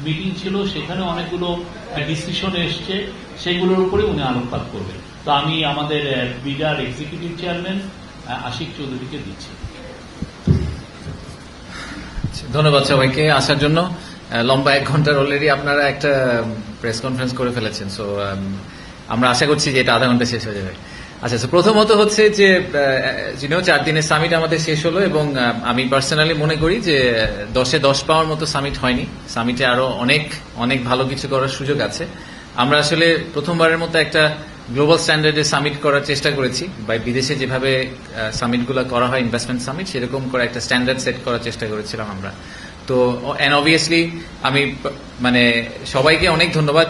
Meeting ছিল, সেখানে অনেকগুলো ডিসিশন এসছে, সেগুলোর উপরে উনি আলোকপাত করবেন। তো আমি আমাদের বিডার এক্সিকিউটিভ চেয়ারম্যান আশিক চৌধুরীকে দিচ্ছি। ধন্যবাদ সবাইকে আসার জন্য। লম্বা 1 ঘন্টার অলরেডি আপনারা একটা প্রেস কনফারেন্স করে ফেলেছেন, সো আমরা আশা করছি যে এটা আধা ঘন্টা শেষ হয়ে যাবে। আচ্ছা, প্রথমত হচ্ছে যে 4 দিনের সামিট আমাদের শেষ হলো, এবং আমি পার্সোনালি মনে করি যে 10-এ 10 পাওয়ার মতো সামিট হয়নি। সামিটে আরো অনেক অনেক ভালো কিছু করার সুযোগ আছে। আমরা আসলে প্রথমবারের মতো একটা গ্লোবাল স্ট্যান্ডার্ডে সামিট করার চেষ্টা করেছি, বা বিদেশে যেভাবে সামিটগুলো করা হয় ইনভেস্টমেন্ট সামিট, সেরকম করে একটা স্ট্যান্ডার্ড সেট করার চেষ্টা করেছিলাম আমরা। তো এন্ড অবভিয়াসলি আমি সবাইকে অনেক ধন্যবাদ।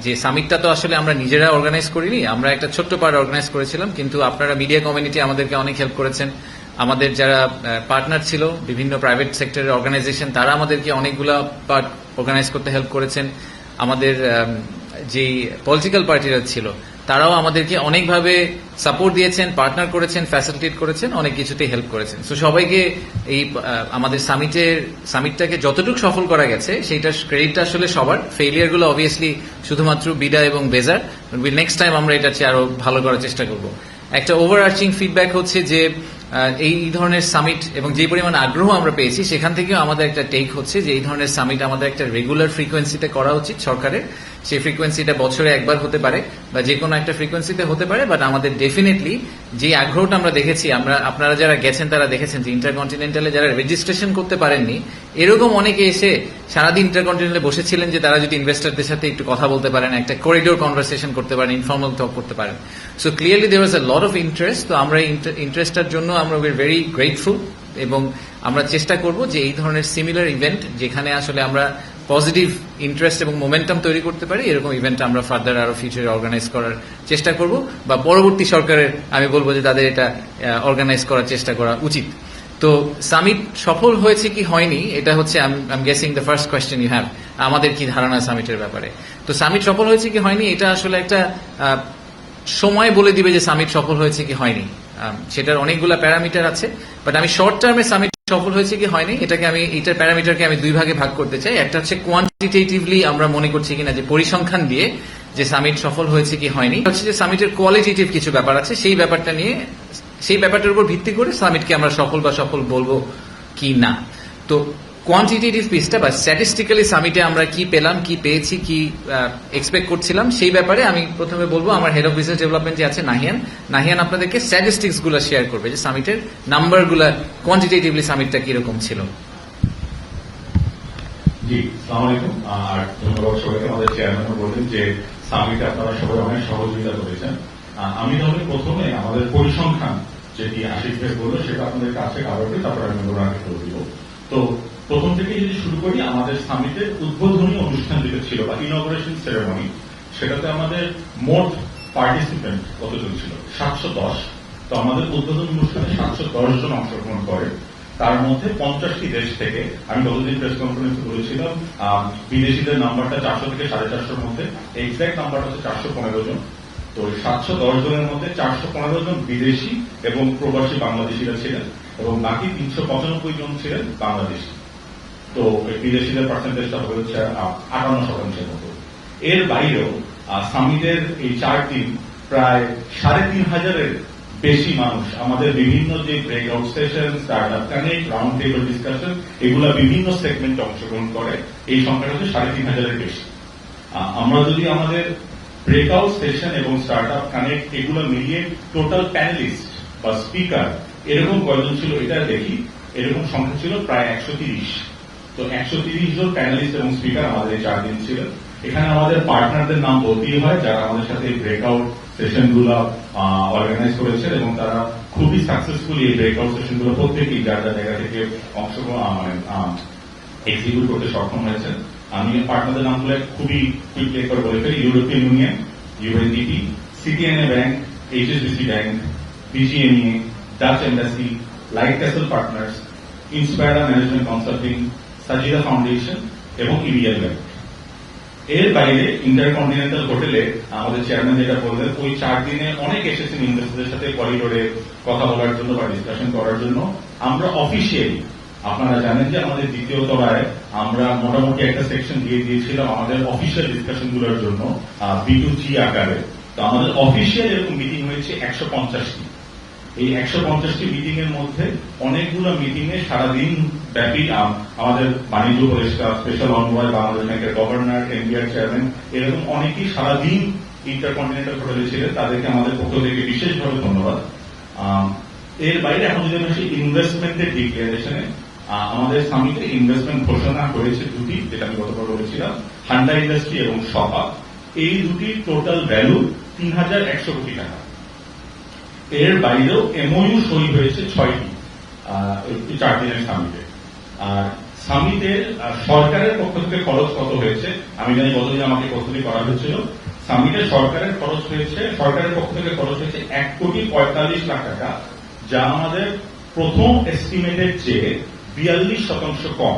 যে সামিটটা তো আসলে আমরা নিজেরা অর্গানাইজ করিনি, আমরা একটা ছোট্ট পার্ট অর্গানাইজ করেছিলাম, কিন্তু আপনারা মিডিয়া কমিউনিটি আমাদেরকে অনেক হেল্প করেছেন। আমাদের যারা পার্টনার ছিল বিভিন্ন প্রাইভেট সেক্টরের অর্গানাইজেশন, তারা আমাদেরকে অনেকগুলা পার্ট অর্গানাইজ করতে হেল্প করেছেন। আমাদের যেই পলিটিক্যাল পার্টিরা ছিল তারাও আমাদেরকে অনেকভাবে সাপোর্ট দিয়েছেন, পার্টনার করেছেন, ফ্যাসিলিটেট করেছেন, অনেক কিছুতেই হেল্প করেছেন। সো সবাইকে এই আমাদের সামিটটাকে যতটুকু সফল করা গেছে সেইটার ক্রেডিটটা আসলে সবার। ফেইলিয়ার গুলো অবভিয়াসলি শুধুমাত্র বিডা এবং বেজার। নেক্সট টাইম আমরা এটা আরো ভালো করার চেষ্টা করব। একটা ওভারআর্চিং ফিডব্যাক হচ্ছে যে এই ধরনের সামিট এবং যে পরিমাণ আগ্রহ আমরা পেয়েছি, সেখান থেকেও আমাদের একটা টেক হচ্ছে যে এই ধরনের সামিট আমাদের একটা রেগুলার ফ্রিকোয়েন্সিতে করা উচিত সরকারের। সেই ফ্রিকোয়েন্সিটা বছরে একবার হতে পারে বা যে কোনো একটা ফ্রিকোয়েন্সিতে হতে পারে, বাট আমাদের ডেফিনেটলি যে আগ্রহটা আমরা দেখেছি, আপনারা যারা গেছেন তারা দেখেছেন যে ইন্টারকন্টিনেন্টালে যারা রেজিস্ট্রেশন করতে পারেননি, এরকম অনেকে এসে সারাদিন ইন্টারকন্টিনেন্টালে বসেছিলেন যে তারা যদি ইনভেস্টরদের সাথে একটু কথা বলতে পারেন, একটা করিডোর কনভারসেশন করতে পারেন, ইনফর্মাল টক করতে পারেন। So clearly there was a lot of interest. তো আমরা ইন্টারেস্টটার জন্য আমরা উই আর ভেরি গ্রেটফুল, এবং আমরা চেষ্টা করব যে এই ধরনের সিমিলার ইভেন্ট যেখানে আসলে আমরা পজিটিভ ইন্টারেস্ট এবং মোমেন্টাম তৈরি করতে পারি, এরকম ইভেন্ট আমরা ফার্দার আরো ফিউচারে অর্গানাইজ করার চেষ্টা করব, বা পরবর্তী সরকারের আমি বলবো যে তাদের এটা অর্গানাইজ করার চেষ্টা করা উচিত। তো সামিট সফল হয়েছে কি হয়নি, এটা হচ্ছে I am guessing the first question you have, আমাদের কি ধারণা সামিটের ব্যাপারে। তো সামিট সফল হয়েছে কি হয়নি, এটা আসলে একটা সময় বলে দিবে যে সামিট সফল হয়েছে কি হয়নি। সেটার অনেকগুলা প্যারামিটার আছে, বাট আমি শর্ট টার্মে সামিট সফল হয়েছে কি হয়নি এইটার প্যারামিটারকে আমি 2 ভাগে ভাগ করতে চাই। একটা হচ্ছে কোয়ান্টিটেটিভলি আমরা মনে করছি কিনা, যে পরিসংখ্যান দিয়ে যে সামিট সফল হয়েছে কি হয়নি। হচ্ছে যে সামিটের কোয়ালিটেটিভ কিছু ব্যাপার আছে, সেই ব্যাপারটার উপর ভিত্তি করে সামিটকে আমরা সফল বলবো কি না। তো কোয়ান্টিটেটিভ পিসটা বা স্ট্যাটিস্টিক্যালি সামিটে আমরা কি পেলাম, কি পেয়েছি, কি এক্সপেক্ট করছিলাম, সেই ব্যাপারে আমি প্রথমে বলবো আমার হেড অফ বিজনেস ডেভেলপমেন্ট যে আছে নাহিয়ান আপনাদেরকে স্ট্যাটিস্টিক্স গুলো শেয়ার করবে, যে সামিটের নাম্বার গুলা কোয়ান্টিটেটিভলি সামিটটা কিরকম ছিল। জি, আসসালামু আলাইকুম। আর ধন্যবাদ সবাইকে। আমাদের চেয়ারম্যান বললেন যে সামিটে আপনারা সবাই অনেক সহযোগিতা করেছেন। আমি তাহলে প্রথমে আমাদের পরিসংখ্যান যেটি আশিক ভাই বললো সেটা আপনাদের কাছে কাভার, তারপর আমি ওনাকে করে দিব। তো প্রথম থেকে যদি শুরু করি, আমাদের সামিটের উদ্বোধনী অনুষ্ঠান যেটা ছিল বা ইনঅপারেশন সেরেমনি, সেটাতে আমাদের মোট পার্টিসিপেন্ট কতজন ছিল? 710। তো আমাদের উদ্বোধনী অনুষ্ঠানে 710 জন অংশগ্রহণ করে। তার মধ্যে 50টি দেশ থেকে, আমি গতদিন প্রেস কনফারেন্সে বলেছিলাম বিদেশিদের নাম্বারটা 400 থেকে 450-র মধ্যে, এক্সাক্ট নাম্বারটা হচ্ছে 415 জন। তো 710 জনের মধ্যে 415 জন বিদেশি এবং প্রবাসী বাংলাদেশিরা ছিলেন, এবং বাকি 395 জন ছিলেন বাংলাদেশি। তো বিদেশিদের পার্সেন্টেজটা হচ্ছে 58%-এর মতো। এর বাইরেও সামিটের এই 4 দিন প্রায় 3,500-এর বেশি মানুষ আমাদের বিভিন্ন যে breakout session, startup connect, round table discussion, এগুলা বিভিন্ন সেগমেন্টে অংশগ্রহণ করে। এই সংখ্যাটা হচ্ছে 3,500-এর বেশি। আমরা যদি আমাদের ব্রেকআউট সেশন এবং স্টার্টআপ কানেক্ট এগুলো মিলিয়ে টোটাল প্যানেলিস্ট বা স্পিকার এরকম কয়জন ছিল এটা দেখি, এরকম সংখ্যা ছিল প্রায় 130। তো 130 জন প্যানেলিস্ট এবং স্পিকার আমাদের এই 4 দিন ছিলেন। এখানে আমাদের পার্টনারদের নাম বলতেই হয়, যারা আমাদের সাথে এই ব্রেকআউট সেশন গুলো অর্গানাইজ করেছেন, এবং তারা খুবই সাকসেসফুলি এই ব্রেকআউট সেশন গুলো প্রত্যেকেই যার জায়গা থেকে অংশগ্রহণ এক্সিকিউট করতে সক্ষম হয়েছেন। আমি পার্টনারদের নামগুলো খুবই কুইকলি একবার বলে ফেলি। European Union, UNDP, Citi NA bank, HSBC bank, BGMEA, Dutch embassy, Light Castle Partners, Inspira management consulting, Sajida foundation এবং ইবিএল ব্যাংক। এর বাইরে ইন্টারকন্টিনেন্টাল হোটেলে আমাদের চেয়ারম্যান যেটা বললেন, ওই 4 দিনে অনেক এসেছেন ইনভেস্টরদের সাথে করিডোরে কথা বলার জন্য বা ডিসকাশন করার জন্য। আমরা অফিসিয়ালি, আপনারা জানেন যে আমাদের দ্বিতীয় তলায় আমরা মোটামুটি একটা সেকশন দিয়ে দিয়েছিলাম আমাদের অফিসিয়াল ডিসকাশন গুলোর জন্য B2G আকারে। তো আমাদের অফিসিয়াল এরকম মিটিং হয়েছে 150টি। এই 150টি মিটিং এর মধ্যে অনেকগুলো মিটিং এ সারাদিন ব্যাপী আমাদের বাণিজ্য উপদেষ্টা, স্পেশাল অনবয়, বাংলাদেশ ব্যাংকের গভর্নর, এনবিআর চেয়ারম্যান, এরকম অনেকেই সারাদিন ইন্টারকন্টিনেন্টাল হোটেলে ছিলেন। তাদেরকে আমাদের পক্ষ থেকে বিশেষভাবে ধন্যবাদ। এর বাইরে এখন যদি আমরা সেই ইনভেস্টমেন্টের ডিক্লারেশনে, আমাদের সামিটে ইনভেস্টমেন্ট ঘোষণা হয়েছে দুটি, যেটা আমি গতবার বলেছিলাম, হান্ডা ইন্ডাস্ট্রি এবং সপা। এই দুটির টোটাল ভ্যালু 3100 কোটি টাকা। এর বাইরেও এমওইউ সই হয়েছে 6টি 4 দিনের সামিটে। আর সামিটের সরকারের পক্ষ থেকে খরচ কত হয়েছে আমি জানি, গতদিন আমাকে প্রস্তুতি করা হয়েছিল। সামিটে সরকারের খরচ হয়েছে, সরকারের পক্ষ থেকে খরচ হয়েছে 1,45,00,000 টাকা, যা আমাদের প্রথম এস্টিমেটের চেয়ে 42% কম।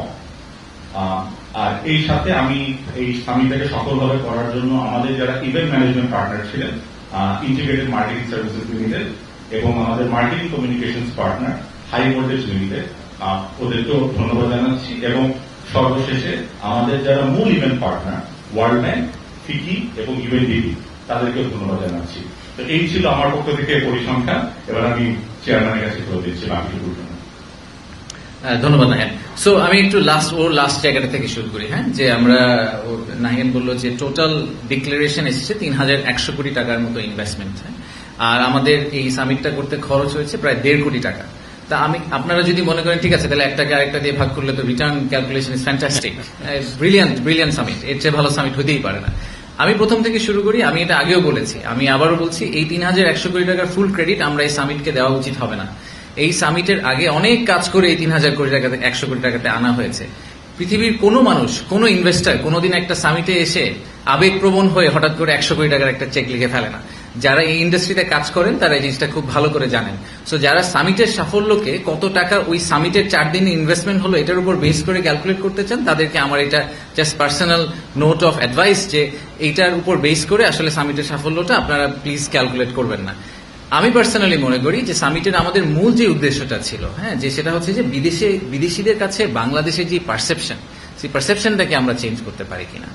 আর এই সাথে আমি এই সামিটটাকে সফলভাবে করার জন্য আমাদের যারা ইভেন্ট ম্যানেজমেন্ট পার্টনার ছিলেন, ইন্টিগ্রেটেড মার্কেটিং সার্ভিসেস লিমিটেড এবং আমাদের marketing communications partner high voltage limited, ওদেরকেও ধন্যবাদ জানাচ্ছি। এবং সর্বশেষে আমাদের যারা মূল event partner world bank, FICCI এবং ইউএনডিপি, তাদেরকেও ধন্যবাদ জানাচ্ছি। তো এই ছিল আমার পক্ষ থেকে পরিসংখ্যান। এবার আমি চেয়ারম্যানের কাছে করে দিচ্ছি বাকিটুকুর জন্য। ধন্যবাদ নাহিয়ান। সো আমি একটু লাস্ট জায়গাটা থেকে শুরু করি। হ্যাঁ, যে আমরা নাহিয়ান বললো যে টোটাল ডিক্লারেশন এসেছে 3100 কোটি টাকার মতো ইনভেস্টমেন্ট, আর আমাদের এই সামিটটা করতে খরচ হয়েছে প্রায় 1.5 কোটি টাকা। তা আপনারা যদি মনে করেন ঠিক আছে তাহলে একটাকে আরেকটা দিয়ে ভাগ করলে তো return calculation is fantastic, brilliant summit, এর চেয়ে ভালো সামিট হতেই পারে না। আমি প্রথম থেকে শুরু করি। আমি এটা আগেও বলেছি, আমি আবারও বলছি, এই 3100 কোটি টাকার ফুল ক্রেডিট আমরা এই সামিটকে দেওয়া উচিত হবে না। এই সামিটের আগে অনেক কাজ করে এই 3000 কোটি টাকাতে 100 কোটি টাকাতে আনা হয়েছে। পৃথিবীর কোনো মানুষ, কোনো ইনভেস্টার কোনোদিন একটা সামিটে এসে আবেগপ্রবণ হয়ে হঠাৎ করে 100 কোটি টাকার একটা চেক লিখে ফেলে না। যারা এই ইন্ডাস্ট্রিতে কাজ করেন তারা এই জিনিসটা খুব ভালো করে জানেন। সো যারা সামিটের সাফল্যকে কত টাকা ওই সামিটের 4 দিনে ইনভেস্টমেন্ট হলো এটার উপর বেস করে ক্যালকুলেট করতে চান, তাদেরকে আমার এটা just personal note of advice যে এইটার উপর বেস করে আসলে সামিটের সাফল্যটা আপনারা প্লিজ ক্যালকুলেট করবেন না। আমি পার্সোনালি মনে করি যে সামিটের আমাদের মূল যে উদ্দেশ্যটা ছিল, হ্যাঁ, যে সেটা হচ্ছে যে বিদেশিদের কাছে বাংলাদেশের যে পারসেপশন, সেই পারসেপশনটাকে আমরা চেঞ্জ করতে পারি কিনা।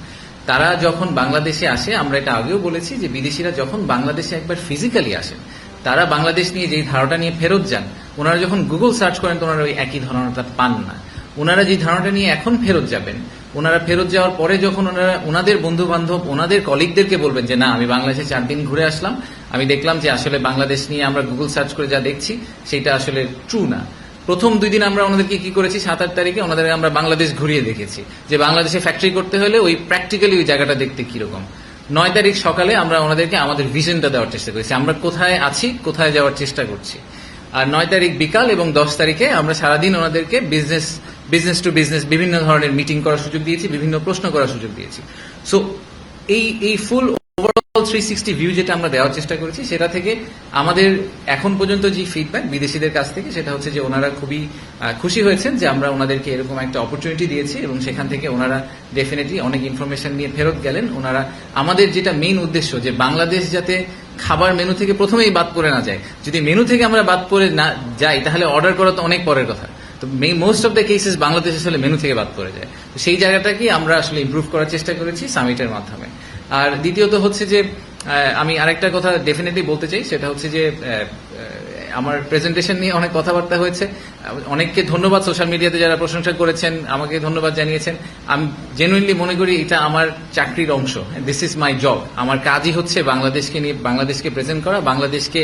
তারা যখন বাংলাদেশে আসে, আমরা এটা আগেও বলেছি যে বিদেশিরা যখন বাংলাদেশে একবার ফিজিক্যালি আসেন, তারা বাংলাদেশ নিয়ে যেই ধারণাটা নিয়ে ফেরত যান, ওনারা যখন গুগল সার্চ করেন তো ওনারা ওই একই ধারণাটা পান না। ওনারা যে ধারণাটা নিয়ে এখন ফেরত যাবেন, ওনারা ফেরত যাওয়ার পরে যখন ওনারা ওনাদের বন্ধু বান্ধব, ওনাদের কলিগদেরকে বলবেন যে না আমি বাংলাদেশে 4 দিন ঘুরে আসলাম, আমি দেখলাম যে আসলে বাংলাদেশ নিয়ে আমরা গুগল সার্চ করে যা দেখছি সেটা আসলে ট্রু না। প্রথম 2 দিন আমরা ওনাদেরকে কি করেছি, 7-8 তারিখে ওনাদের আমরা বাংলাদেশ ঘুরিয়ে দেখেছি যে বাংলাদেশে ফ্যাক্টরি করতে হলে ওই প্র্যাকটিক্যালি ওই জায়গাটা দেখতে কিরকম। 9 তারিখ সকালে আমরা ওনাদেরকে আমাদের ভিশনটা দেওয়ার চেষ্টা করেছি, আমরা কোথায় আছি, কোথায় যাওয়ার চেষ্টা করছি। আর 9 তারিখ বিকাল এবং 10 তারিখে আমরা সারাদিন ওনাদেরকে বিজনেস টু বিজনেস বিভিন্ন ধরনের মিটিং করার সুযোগ দিয়েছি, বিভিন্ন প্রশ্ন করার সুযোগ দিয়েছি। সো এই ফুল ওভারঅল 360 ভিউ যেটা আমরা দেওয়ার চেষ্টা করেছি, সেটা থেকে আমাদের এখন পর্যন্ত যে ফিডব্যাক বিদেশিদের কাছ থেকে সেটা হচ্ছে যে ওনারা খুবই খুশি হয়েছেন যে আমরা ওনাদেরকে এরকম একটা অপরচুনিটি দিয়েছি এবং সেখান থেকে ওনারা ডেফিনেটলি অনেক ইনফরমেশন নিয়ে ফেরত গেলেন। ওনারা আমাদের যেটা মেইন উদ্দেশ্য যে বাংলাদেশ যাতে খাবার মেনু থেকে প্রথমেই বাদ পড়ে না যায়, যদি মেনু থেকে আমরা বাদ পড়ে না যাই তাহলে অর্ডার করা তো অনেক পরের কথা। তো most of the cases Bangladesh আসলে মেনু থেকে বাদ পড়ে যায়। তো সেই জায়গাটাকে আমরা আসলে ইমপ্রুভ করার চেষ্টা করেছি সামিটের মাধ্যমে। আর দ্বিতীয়ত হচ্ছে যে আমি আরেকটা কথা ডেফিনেটলি বলতে চাই, সেটা হচ্ছে যে আমার প্রেজেন্টেশন নিয়ে অনেক কথাবার্তা হয়েছে। অনেককে ধন্যবাদ, সোশ্যাল মিডিয়াতে যারা প্রশংসা করেছেন আমাকে ধন্যবাদ জানিয়েছেন। আমি জেনুইনলি মনে করি এটা আমার চাকরির অংশ, দিস ইজ মাই জব। আমার কাজই হচ্ছে বাংলাদেশকে নিয়ে, বাংলাদেশকে প্রেজেন্ট করা, বাংলাদেশকে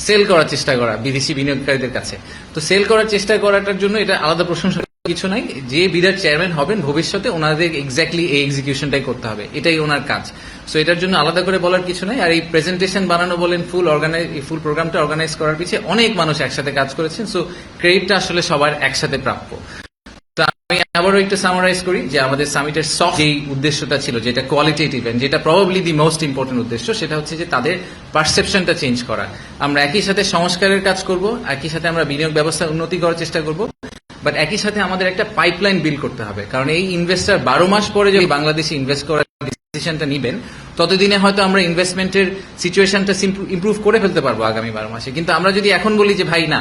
সেল করার চেষ্টা করা বিদেশি বিনিয়োগকারীদের কাছে। তো সেল করার চেষ্টা করাটার জন্য এটা আলাদা প্রশংসা কিছু নাই। যে বিদার চেয়ারম্যান হবেন ভবিষ্যতে ওনাদের এক্স্যাক্টলি এই এক্সিকিউশনটাই করতে হবে, এটাই ওনার কাজ। সো এটার জন্য আলাদা করে বলার কিছু নাই। আর এই প্রেজেন্টেশন বানানো বলেন, ফুল প্রোগ্রামটা অর্গানাইজ করার পিছিয়ে অনেক মানুষ একসাথে কাজ করেছেন। সো ক্রেডিটটা আসলে সবার একসাথে প্রাপ্য। তো আমি আবারও একটু সামারাইজ করি যে আমাদের সামিটের সফট যেই উদ্দেশ্যটা ছিল, যেটা কোয়ালিটেটিভ এন্ড যেটা প্রবাবলি দি মোস্ট ইম্পর্টেন্ট উদ্দেশ্য, সেটা হচ্ছে যে তাদের পারসেপশনটা চেঞ্জ করা। আমরা একই সাথে সংস্কারের কাজ করব, একই সাথে আমরা বিনিয়োগ ব্যবস্থা উন্নতি করার চেষ্টা করব, বাট একই সাথে আমাদের একটা পাইপলাইন বিল্ড করতে হবে। কারণ এই ইনভেস্টার 12 মাস পরে যদি বাংলাদেশে ইনভেস্ট করার ডিসিশনটা নিবেন, ততদিনে হয়তো আমরা ইনভেস্টমেন্টের সিচুয়েশনটা ইমপ্রুভ করে ফেলতে পারবো আগামী 12 মাসে। কিন্তু আমরা যদি এখন বলি যে ভাই না,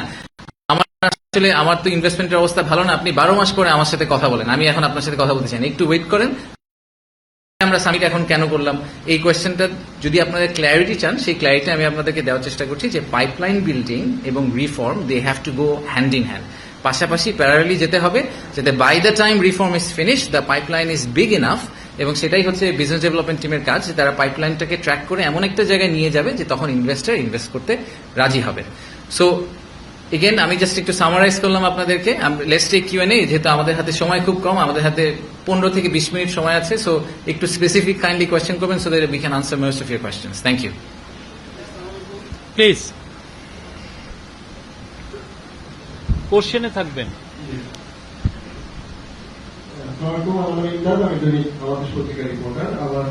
আমার আসলে আমার তো ইনভেস্টমেন্টের অবস্থা ভালো না, আপনি 12 মাস পরে আমার সাথে কথা বলেন, আমি এখন আপনার সাথে কথা বলতে চাই না, একটু ওয়েট করেন। আমরা সামিট এখন কেন করলাম এই কোয়েশ্চেনটা যদি আপনাদের ক্ল্যারিটি চান, সেই ক্ল্যারিটি আমি আপনাদেরকে দেওয়ার চেষ্টা করছি যে পাইপলাইন বিল্ডিং এবং reform they have to go hand in hand, পাশাপাশি প্যারালালি যেতে হবে, যাতে by the time reform is finish the pipeline is big enough. এবং সেটাই হচ্ছে বিজনেস ডেভেলপমেন্ট টিমের কাজ, যে তারা পাইপলাইনটাকে ট্র্যাক করে এমন একটা জায়গায় নিয়ে যাবে যে তখন ইনভেস্টর ইনভেস্ট করতে রাজি হবে। সো এগেন আমি জাস্ট একটু সামারাইজ করলাম আপনাদেরকে। লেটস টেক কিউএনএ, যেহেতু আমাদের হাতে সময় খুব কম, আমাদের হাতে 15 থেকে 20 মিনিট সময় আছে। সো একটু স্পেসিফিক কাইন্ডলি কোয়েশ্চেন করবেন so that we can answer most of your questions. Thank you. Please কোশ্চেনে থাকবেন। আসসালামাইকুম, আমার নাম ইমদাদ, আমি দৈনিক বাংলাদেশ পত্রিকার রিপোর্টার। আমার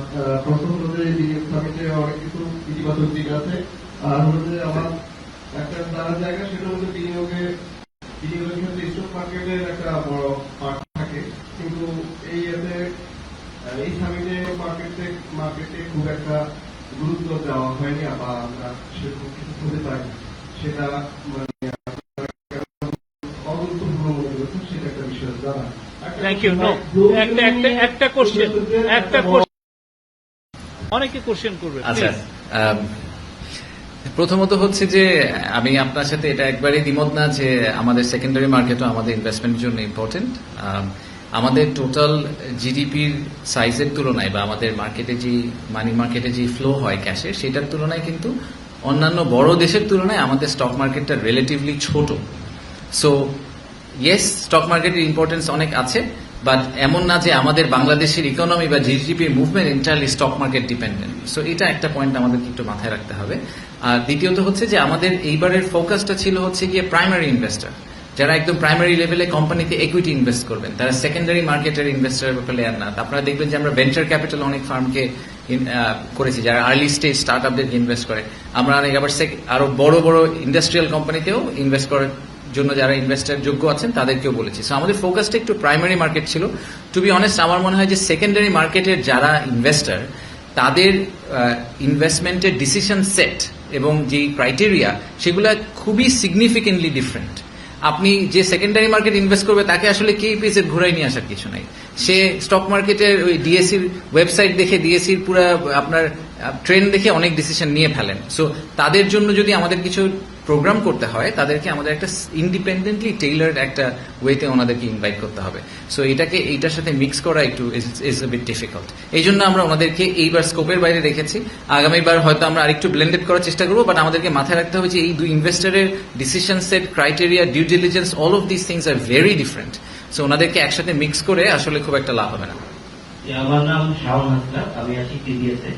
প্রথম হলো যে বিনিয়োগ সামিটে অনেক কিছু ইতিবাচক দিক আছে, আর হলো যে আমার একটা জানার জায়গা, সেটা হচ্ছে বিনিয়োগের ক্ষেত্রে স্টক মার্কেটের একটা বড় পার্ট থাকে, কিন্তু এই সামিটে মার্কেটে খুব একটা গুরুত্ব দেওয়া হয়নি, বা আমরা সেরকম কিছু হতে পারি, সেটা মানে অগুরুত্বপূর্ণ মনে করছেন, সেটা একটা বিষয় জানা। Thank you. নো, একটা কোশ্চেন, অনেকে কোশ্চেন করবে। আচ্ছা, প্রথমত হচ্ছে যে আমি আপনার সাথে এটা একবারই দ্বিমত না যে আমাদের সেকেন্ডারি মার্কেটও আমাদের ইনভেস্টমেন্টের জন্য ইম্পর্টেন্ট। আমাদের টোটাল জিডিপির সাইজের তুলনায় বা আমাদের মার্কেটে যে মানি মার্কেটে যে ফ্লো হয় ক্যাশের, সেটার তুলনায় কিন্তু অন্যান্য বড় দেশের তুলনায় আমাদের স্টক মার্কেটটা রিলেটিভলি ছোট। সো ইয়েস, স্টক মার্কেটের ইম্পর্টেন্স অনেক আছে, বাট এমন না যে আমাদের বাংলাদেশের ইকোনমি বা জিডিপির movement entirely stock market dependent. So এটা একটা পয়েন্ট আমাদেরকে একটু মাথায় রাখতে হবে। আর দ্বিতীয়ত হচ্ছে যে আমাদের এইবারের ফোকাসটা ছিল হচ্ছে গিয়ে প্রাইমারি ইনভেস্টর, যারা একদম প্রাইমারি লেভেলে কোম্পানিতে ইকুইটি ইনভেস্ট করবেন, তারা সেকেন্ডারি মার্কেটের ইনভেস্টরের প্লেয়ার না। আপনারা দেখবেন যে আমরা ভেঞ্চার ক্যাপিটাল অনেক ফার্মকে করেছি, যারা আর্লি স্টেজ স্টার্ট আপদেরকে ইনভেস্ট করে। আমরা অনেক আবার আরো বড় বড় ইন্ডাস্ট্রিয়াল কোম্পানিতেও ইনভেস্ট করার জন্য যারা ইনভেস্টার যোগ্য আছেন তাদেরকেও বলেছি। সো আমাদের ফোকাসটা একটু প্রাইমারি মার্কেট ছিল। টু বি অনেস্ট, আমার মনে হয় যে সেকেন্ডারি মার্কেটের যারা ইনভেস্টার, তাদের ইনভেস্টমেন্টের ডিসিশন সেট এবং যে ক্রাইটেরিয়া, সেগুলো খুবই সিগনিফিকেন্টলি ডিফারেন্ট। আপনি যে সেকেন্ডারি মার্কেট ইনভেস্ট করবে তাকে আসলে কেপিএস এর ঘুরাই নিয়ে আসার কিছু নাই। সে স্টক মার্কেটের ওই ডিএসসির ওয়েবসাইট দেখে, ডিএসসির পুরো আপনার ট্রেন্ড দেখে অনেক ডিসিশন নিয়ে ফেলেন। সো তাদের জন্য যদি আমাদের কিছু প্রোগ্রাম করতে হয়, তাদেরকে আমাদের একটা ইন্ডিপেন্ডেন্টলি টেইলার্ড একটা ওয়েতে ওনাদেরকে ইনভাইট করতে হবে। সো এইটার সাথে মিক্স করা একটু ইজ এ বিট ডিফিকাল্ট। এই জন্য আমরা ওনাদেরকে এইবার স্কোপের বাইরে রেখেছি। আগামীবার হয়তো আমরা আরেকটু ব্লেন্ডেড করার চেষ্টা করবো, বাট আমাদেরকে মাথায় রাখতে হবে যে এই দুই ইনভেস্টারের decision set, criteria, due diligence, all of this things are very different. So ওনাদেরকে একসাথে মিক্স করে আসলে খুব একটা লাভ হবে না। আমার নাম শাওন হাসনাত, আমি আছি টিডিএসে।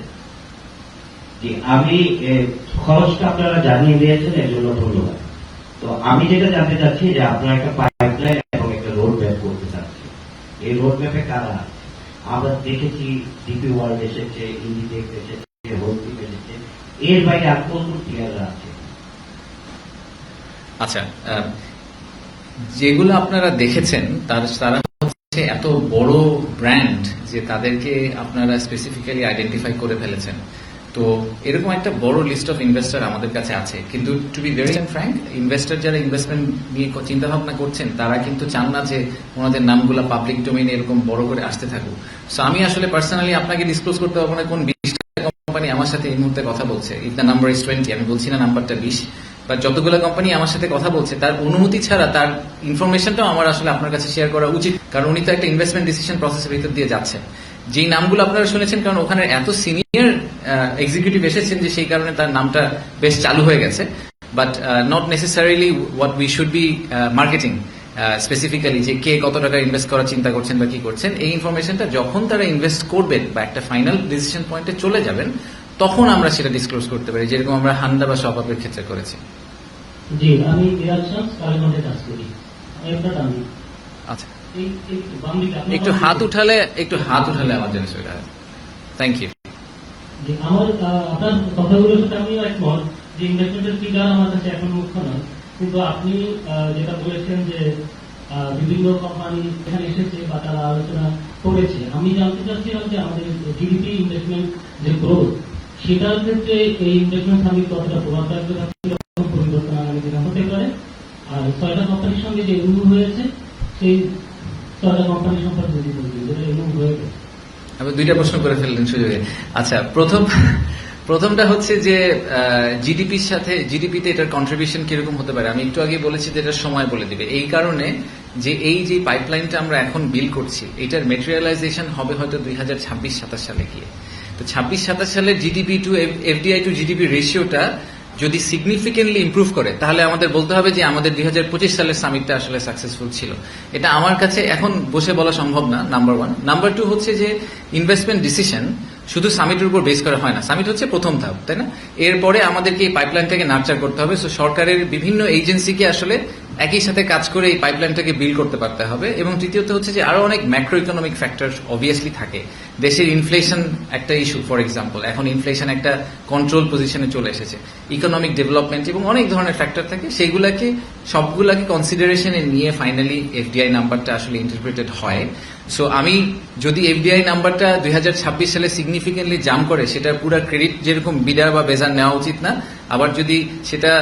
আমি খরচটা আপনারা জানিয়ে দিয়েছেন, এর জন্য ধন্যবাদ। তো আমি যেটা জানতে চাচ্ছি যে আপনারা একটা পাইপলাইন এবং একটা রোড ম্যাপ করতে চাচ্ছি, এই রোড ম্যাপে কারা? আমরা দেখেছি ডিপি ওয়ার্ল্ড এসেছে, ইন্ডিটেক্স এসেছে, হোলডিপ এসেছে, এর বাইরে আর কোন কোন প্লেয়াররা আছে? আচ্ছা, যেগুলো আপনারা দেখেছেন তারা হচ্ছে এত বড় ব্র্যান্ড যে তাদেরকে আপনারা স্পেসিফিক্যালি আইডেন্টিফাই করে ফেলেছেন। তো এরকম একটা বড় লিস্ট অফ ইনভেস্টর আমাদের কাছে আছে, কিন্তু to be very frank, investor যারা ইনভেস্টমেন্ট নিয়ে চিন্তা ভাবনা করছেন তারা কিন্তু চান না যে ওনাদের নামগুলো পাবলিক ডোমেইনে এরকম বড় করে আসতে থাকুক। সো আমি আসলে পার্সোনালি আপনাকে ডিসক্লোজ করতে পারবো না কোন 20টা কোম্পানি আমার সাথে এই মুহূর্তে কথা বলছে। ইফ দ্য নাম্বার ইজ 20, আমি বলছি না নাম্বারটা 20, বা যতগুলো কোম্পানি আমার সাথে কথা বলছে তার অনুমতি ছাড়া তার ইনফরমেশনটাও আমার আসলে আপনার কাছে শেয়ার করা উচিত, কারণ উনি তো একটা ইনভেস্টমেন্ট ডিসিশন প্রসেসের ভিতর দিয়ে যাচ্ছেন। যেই নামগুলো আপনারা শুনেছেন, কারণ ওখানে এত সিনিয়র এক্সিকিউটিভ এসেছেন যে সেই কারণে তার নামটা বেশ চালু হয়ে গেছে, but not necessarily what we should be marketing specifically, যে কে কত টাকা ইনভেস্ট করার চিন্তা করছেন বা কি করছেন। এই ইনফরমেশনটা যখন তারা ইনভেস্ট করবেন বা একটা ফাইনাল ডিসিশন পয়েন্টে চলে যাবেন, তখন আমরা সেটা ডিসক্লোজ করতে পারি, যেরকম আমরা হান্দা বা শপাপের ক্ষেত্রে করেছি। জি, আমি ইরাকশামস কালেকন্ডে কাজ করি। আচ্ছা, একটু হাত উঠালে আমার জন্য সুবিধা হয়। Thank you. আমার আপনার কথাগুলোর সাথে আমিও একমত যে ইনভেস্টমেন্টের ফিগার আমার কাছে এখন মুখ্য নয়, কিন্তু আপনি যেটা বলেছেন যে বিভিন্ন কোম্পানি এখানে এসেছে বা তারা আলোচনা করেছে, আমি জানতে চাচ্ছিলাম যে আমাদের জিডিপি ইনভেস্টমেন্ট যে গ্রোথ, সেটার ক্ষেত্রে এই ইনভেস্টমেন্ট সামিট কতটা প্রভাব রাখবে, পরিবর্তন আগামী দিনে হতে পারে। আর ছয়টা কোম্পানির সঙ্গে যে এমইউ হয়েছে সেই ছয়টা কোম্পানি সম্পর্কে যদি বলছি যেটা এমইউ হয়ে গেছে। আপনি দুইটা প্রশ্ন করে ফেললেন সুযোগে। আচ্ছা, প্রথমটা হচ্ছে যে জিডিপির সাথে জিডিপিতে এটার কন্ট্রিবিউশন কিরকম হতে পারে। আমি একটু আগে বলেছি যে এটার সময় বলে দিবে, এই কারণে যে এই যে পাইপলাইনটা আমরা এখন বিল করছি এটার মেটেরিয়ালাইজেশন হবে হয়তো 2026-27 সালে গিয়ে। তো 26-27 সালের GDP to FDI to GDP রেশিওটা যদি সিগনিফিকেন্টলি ইমপ্রুভ করে তাহলে আমাদের বলতে হবে যে আমাদের 2025 সালের সামিটটা আসলে সাকসেসফুল ছিল। এটা আমার কাছে এখন বসে বলা সম্ভব না, নাম্বার ওয়ান। নাম্বার টু হচ্ছে যে ইনভেস্টমেন্ট ডিসিশন শুধু সামিটের উপর বেস করা হয় না। সামিট হচ্ছে প্রথম ধাপ, তাই না? এরপরে আমাদেরকে এই পাইপলাইনটাকে নার্চার করতে হবে। সো সরকারের বিভিন্ন এজেন্সিকে আসলে একই সাথে কাজ করে এই পাইপলাইনটাকে বিল্ড করতে পারতে হবে। এবং তৃতীয়ত হচ্ছে যে আরো অনেক ম্যাক্রো ইকোনমিক ফ্যাক্টর অবভিয়াসলি থাকে। দেশের ইনফ্লেশন একটা ইস্যু, ফর এক্সাম্পল এখন ইনফ্লেশন একটা কন্ট্রোল পজিশনে চলে এসেছে, ইকোনমিক ডেভেলপমেন্ট এবং অনেক ধরনের ফ্যাক্টর থাকে। সেইগুলাকে সবগুলাকে কনসিডারেশনে নিয়ে ফাইনালি এফডিআই নাম্বারটা আসলে ইন্টারপ্রিটেড হয়। সো আমি যদি এফডিআই নাম্বারটা 2026 সালে সিগনিফিকেন্টলি জাম্প করে সেটার পুরো ক্রেডিট যেরকম বিডা বা বেজার নেওয়া উচিত না, আবার যদি সেটা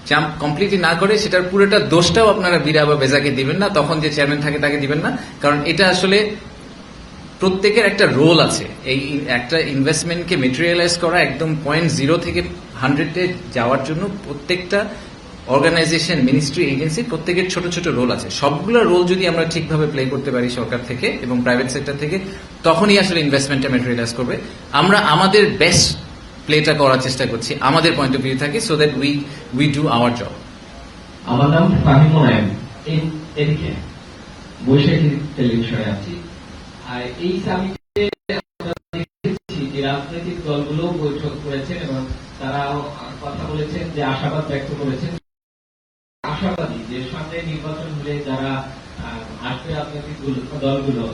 জাম্প কমপ্লিটলি না করে সেটার পুরোটা দোষটাও আপনারা বিডা বা বেজাকে দিবেন না, তখন যে চেয়ারম্যান থাকে তাকে দিবেন না। কারণ এটা আসলে প্রত্যেকের একটা রোল আছে। এই একটা ইনভেস্টমেন্টকে মেটেরিয়ালাইজ করা একদম 0 থেকে 100 যাওয়ার জন্য প্রত্যেকটা অর্গানাইজেশন, মিনিস্ট্রি, এজেন্সি প্রত্যেকের ছোট ছোট রোল আছে। সবগুলো রোল যদি আমরা ঠিকভাবে প্লে করতে পারি সরকার থেকে এবং প্রাইভেট সেক্টর থেকে, তখনই আসলে ইনভেস্টমেন্টটা মেটেরিয়ালাইজ করবে। আমরা আমাদের বেস্ট প্লেটা করার চেষ্টা করছি আমাদের পয়েন্ট অফ ভিউ থাকে, so that we do our job. আমার নাম ফাহিমুল নাইম, এদিকে বৈশাখী টেলিভিশনে আছি। আর এই সামিটে আমরা দেখেছি যে রাজনৈতিক দলগুলো বৈঠক করেছেন এবং তারা কথা বলেছেন যে আশাবাদ ব্যক্ত করেছেন, আশাবাদী যে সামনে নির্বাচন হলে যারা আসবে রাজনৈতিক দলগুলো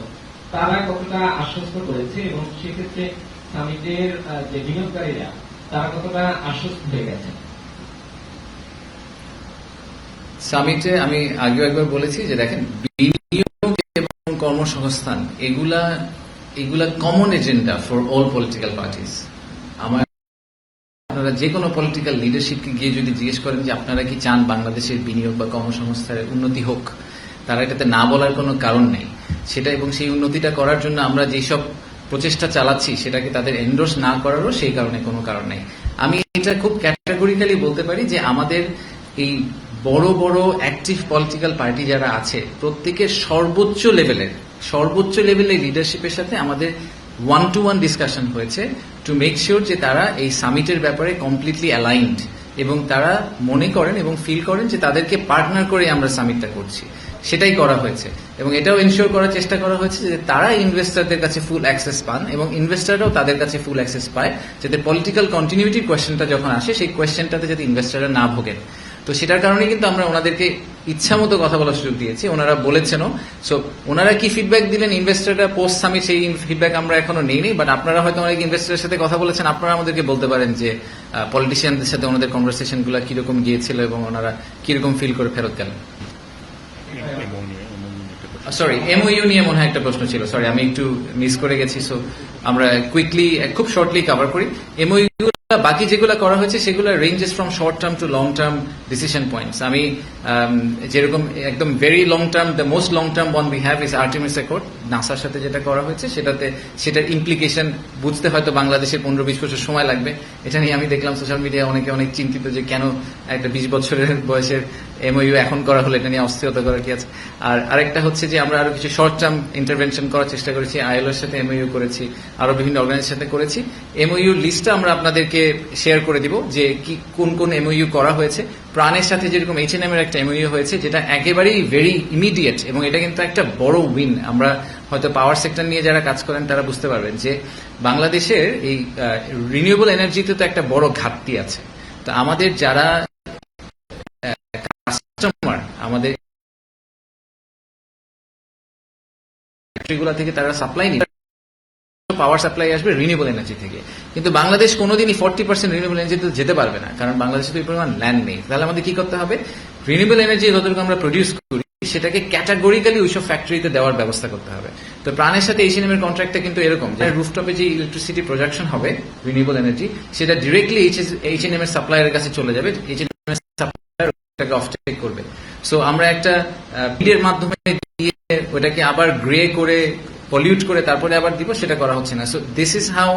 তারা কতটা আশ্বস্ত করেছে এবং সেক্ষেত্রে সামিটের যে বিনিয়োগকারীরা তারা কতটা আশ্বস্ত হয়ে গেছে। সামিটে আমি আগেও একবার বলেছি যে দেখেন, বিনিয়োগ এবং কর্মসংস্থান এগুলা common agenda for all political parties. আমার আপনারা যে কোনো পলিটিক্যাল লিডারশিপকে গিয়ে যদি জিজ্ঞেস করেন যে আপনারা কি চান বাংলাদেশের বিনিয়োগ বা কর্মসংস্থানের উন্নতি হোক, তারা এটাতে না বলার কোনো কারণ নেই। সেটা এবং সেই উন্নতিটা করার জন্য আমরা যেসব প্রচেষ্টা চালাচ্ছি সেটাকে তাদের এন্ডোর্স না করারও সেই কারণে কোনো কারণ নেই। আমি এটা খুব ক্যাটাগরিক্যালি বলতে পারি যে আমাদের এই বড় বড় অ্যাক্টিভ পলিটিক্যাল পার্টি যারা আছে প্রত্যেকের সর্বোচ্চ লেভেলের লিডারশিপের সাথে আমাদের 1-to-1 ডিসকাশন হয়েছে টু মেক শিওর যে তারা এই সামিটের ব্যাপারে কমপ্লিটলি অ্যালাইনড এবং তারা মনে করেন এবং ফিল করেন যে তাদেরকে পার্টনার করে আমরা সামিটটা করছি। সেটাই করা হয়েছে এবং এটাও এনশিওর করার চেষ্টা করা হয়েছে যে তারা ইনভেস্টরদের কাছে ফুল অ্যাক্সেস পান এবং ইনভেস্টররাও তাদের কাছে ফুল অ্যাক্সেস পায়, যাতে পলিটিক্যাল কন্টিনিউটির কোয়েশ্চেনটা যখন আসে সেই কোয়েশ্চেনটাতে যাতে ইনভেস্টররা না ভোগেন। তো সেটার কারণে কিন্তু আমরা ওনাদেরকে ইচ্ছা মতো কথা বলার সুযোগ দিয়েছি, ওনারা বলেছেনও। সো ওনারা কি ফিডব্যাক দিলেন ইনভেস্টররা পোস্ট সামিট, সেই ফিডব্যাক আমরা এখনো নেইনি। বাট আপনারা হয়তো অনেক ইনভেস্টরের সাথে কথা বলেছেন, আপনারা আমাদেরকে বলতে পারেন যে পলিটিশিয়ানদের সাথে ওনাদের কনভারসেশনগুলো কিরকম গিয়েছিল এবং ওনারা কিরকম ফিল করে ফেরত গেলেন। সরি, এমওইউ নিয়ে মনে হয় একটা প্রশ্ন ছিল, সরি আমি একটু মিস করে গেছি। সো আমরা কুইকলি খুব শর্টলি কভার করি। এমওইউ বাকি যেগুলো করা হয়েছে সেগুলো ranges from short term to long term decision points. আমি যেরকম একদম very long term, the most long term one we have is Artemis accord, নাসার সাথে যেটা করা হয়েছে সেটার ইমপ্লিকেশন বুঝতে হয়তো বাংলাদেশের 15-20 বছর সময় লাগবে। এটা নিয়ে আমি দেখলাম সোশ্যাল মিডিয়ায় অনেকে অনেক চিন্তিত যে কেন একটা 20 বছরের বয়সের এমওইউ এখন করা হলো, এটা নিয়ে অস্থিরতা করার কি আছে। আর আরেকটা হচ্ছে যে আমরা আরো কিছু শর্ট টার্ম ইন্টারভেনশন করার চেষ্টা করেছি, আইএলওর সাথে এমওইউ করেছি, আরো বিভিন্ন অর্গানাইজেশনের সাথে করেছি। এমওইউ লিস্টটা আমরা আপনাদেরকে শেয়ার করে দিব যে কি কোন কোন এমওইউ করা হয়েছে। প্রাণের সাথে যেরকম H&M এর একটা এমওইউ হয়েছে যেটা একেবারেই ভেরি ইমিডিয়েট এবং এটা কিন্তু একটা বড় উইন। আমরা হয়তো পাওয়ার সেক্টর নিয়ে যারা কাজ করেন তারা বুঝতে পারবেন যে বাংলাদেশের এই রিনিউয়েবল এনার্জিতে তো একটা বড় ঘাটতি আছে। তো আমাদের যারা কাস্টমার, আমাদের ফ্যাক্টরিগুলো থেকে তারা সাপ্লাই নিয়ে পাওয়ার সাপ্লাই আসবে রিনিউয়েবল এনার্জি থেকে, কিন্তু বাংলাদেশ কোনোদিনই 40% রিনিউয়েবল এনার্জিতে যেতে পারবে না, কারণ বাংলাদেশে তো এই পরিমাণ ল্যান্ড নেই। তাহলে আমাদের কি করতে হবে, রিনিউয়েবল এনার্জি যতটুকু আমরা প্রডিউস করি সেটাকে ক্যাটাগরিক্যালি ওইসব ফ্যাক্টরিতে দেওয়ার ব্যবস্থা করতে হবে। তো প্রাণের সাথে H&M এর কন্ট্রাক্টটা কিন্তু এরকম যে রুফটপে যে ইলেকট্রিসিটি প্রোডাকশন হবে রিনিউয়েবল এনার্জি, সেটা ডিরেক্টলি H&M এর সাপ্লায়ারের কাছে চলে যাবে, H&M এর সাপ্লায়ার ওটাকে অফটেক করবে। সো আমরা একটা পিডের মাধ্যমে দিয়ে ওটাকে আবার গ্রে করে পলিউট করে তারপরে আবার দিব, সেটা করা হচ্ছে না। সো দিস ইজ হাউ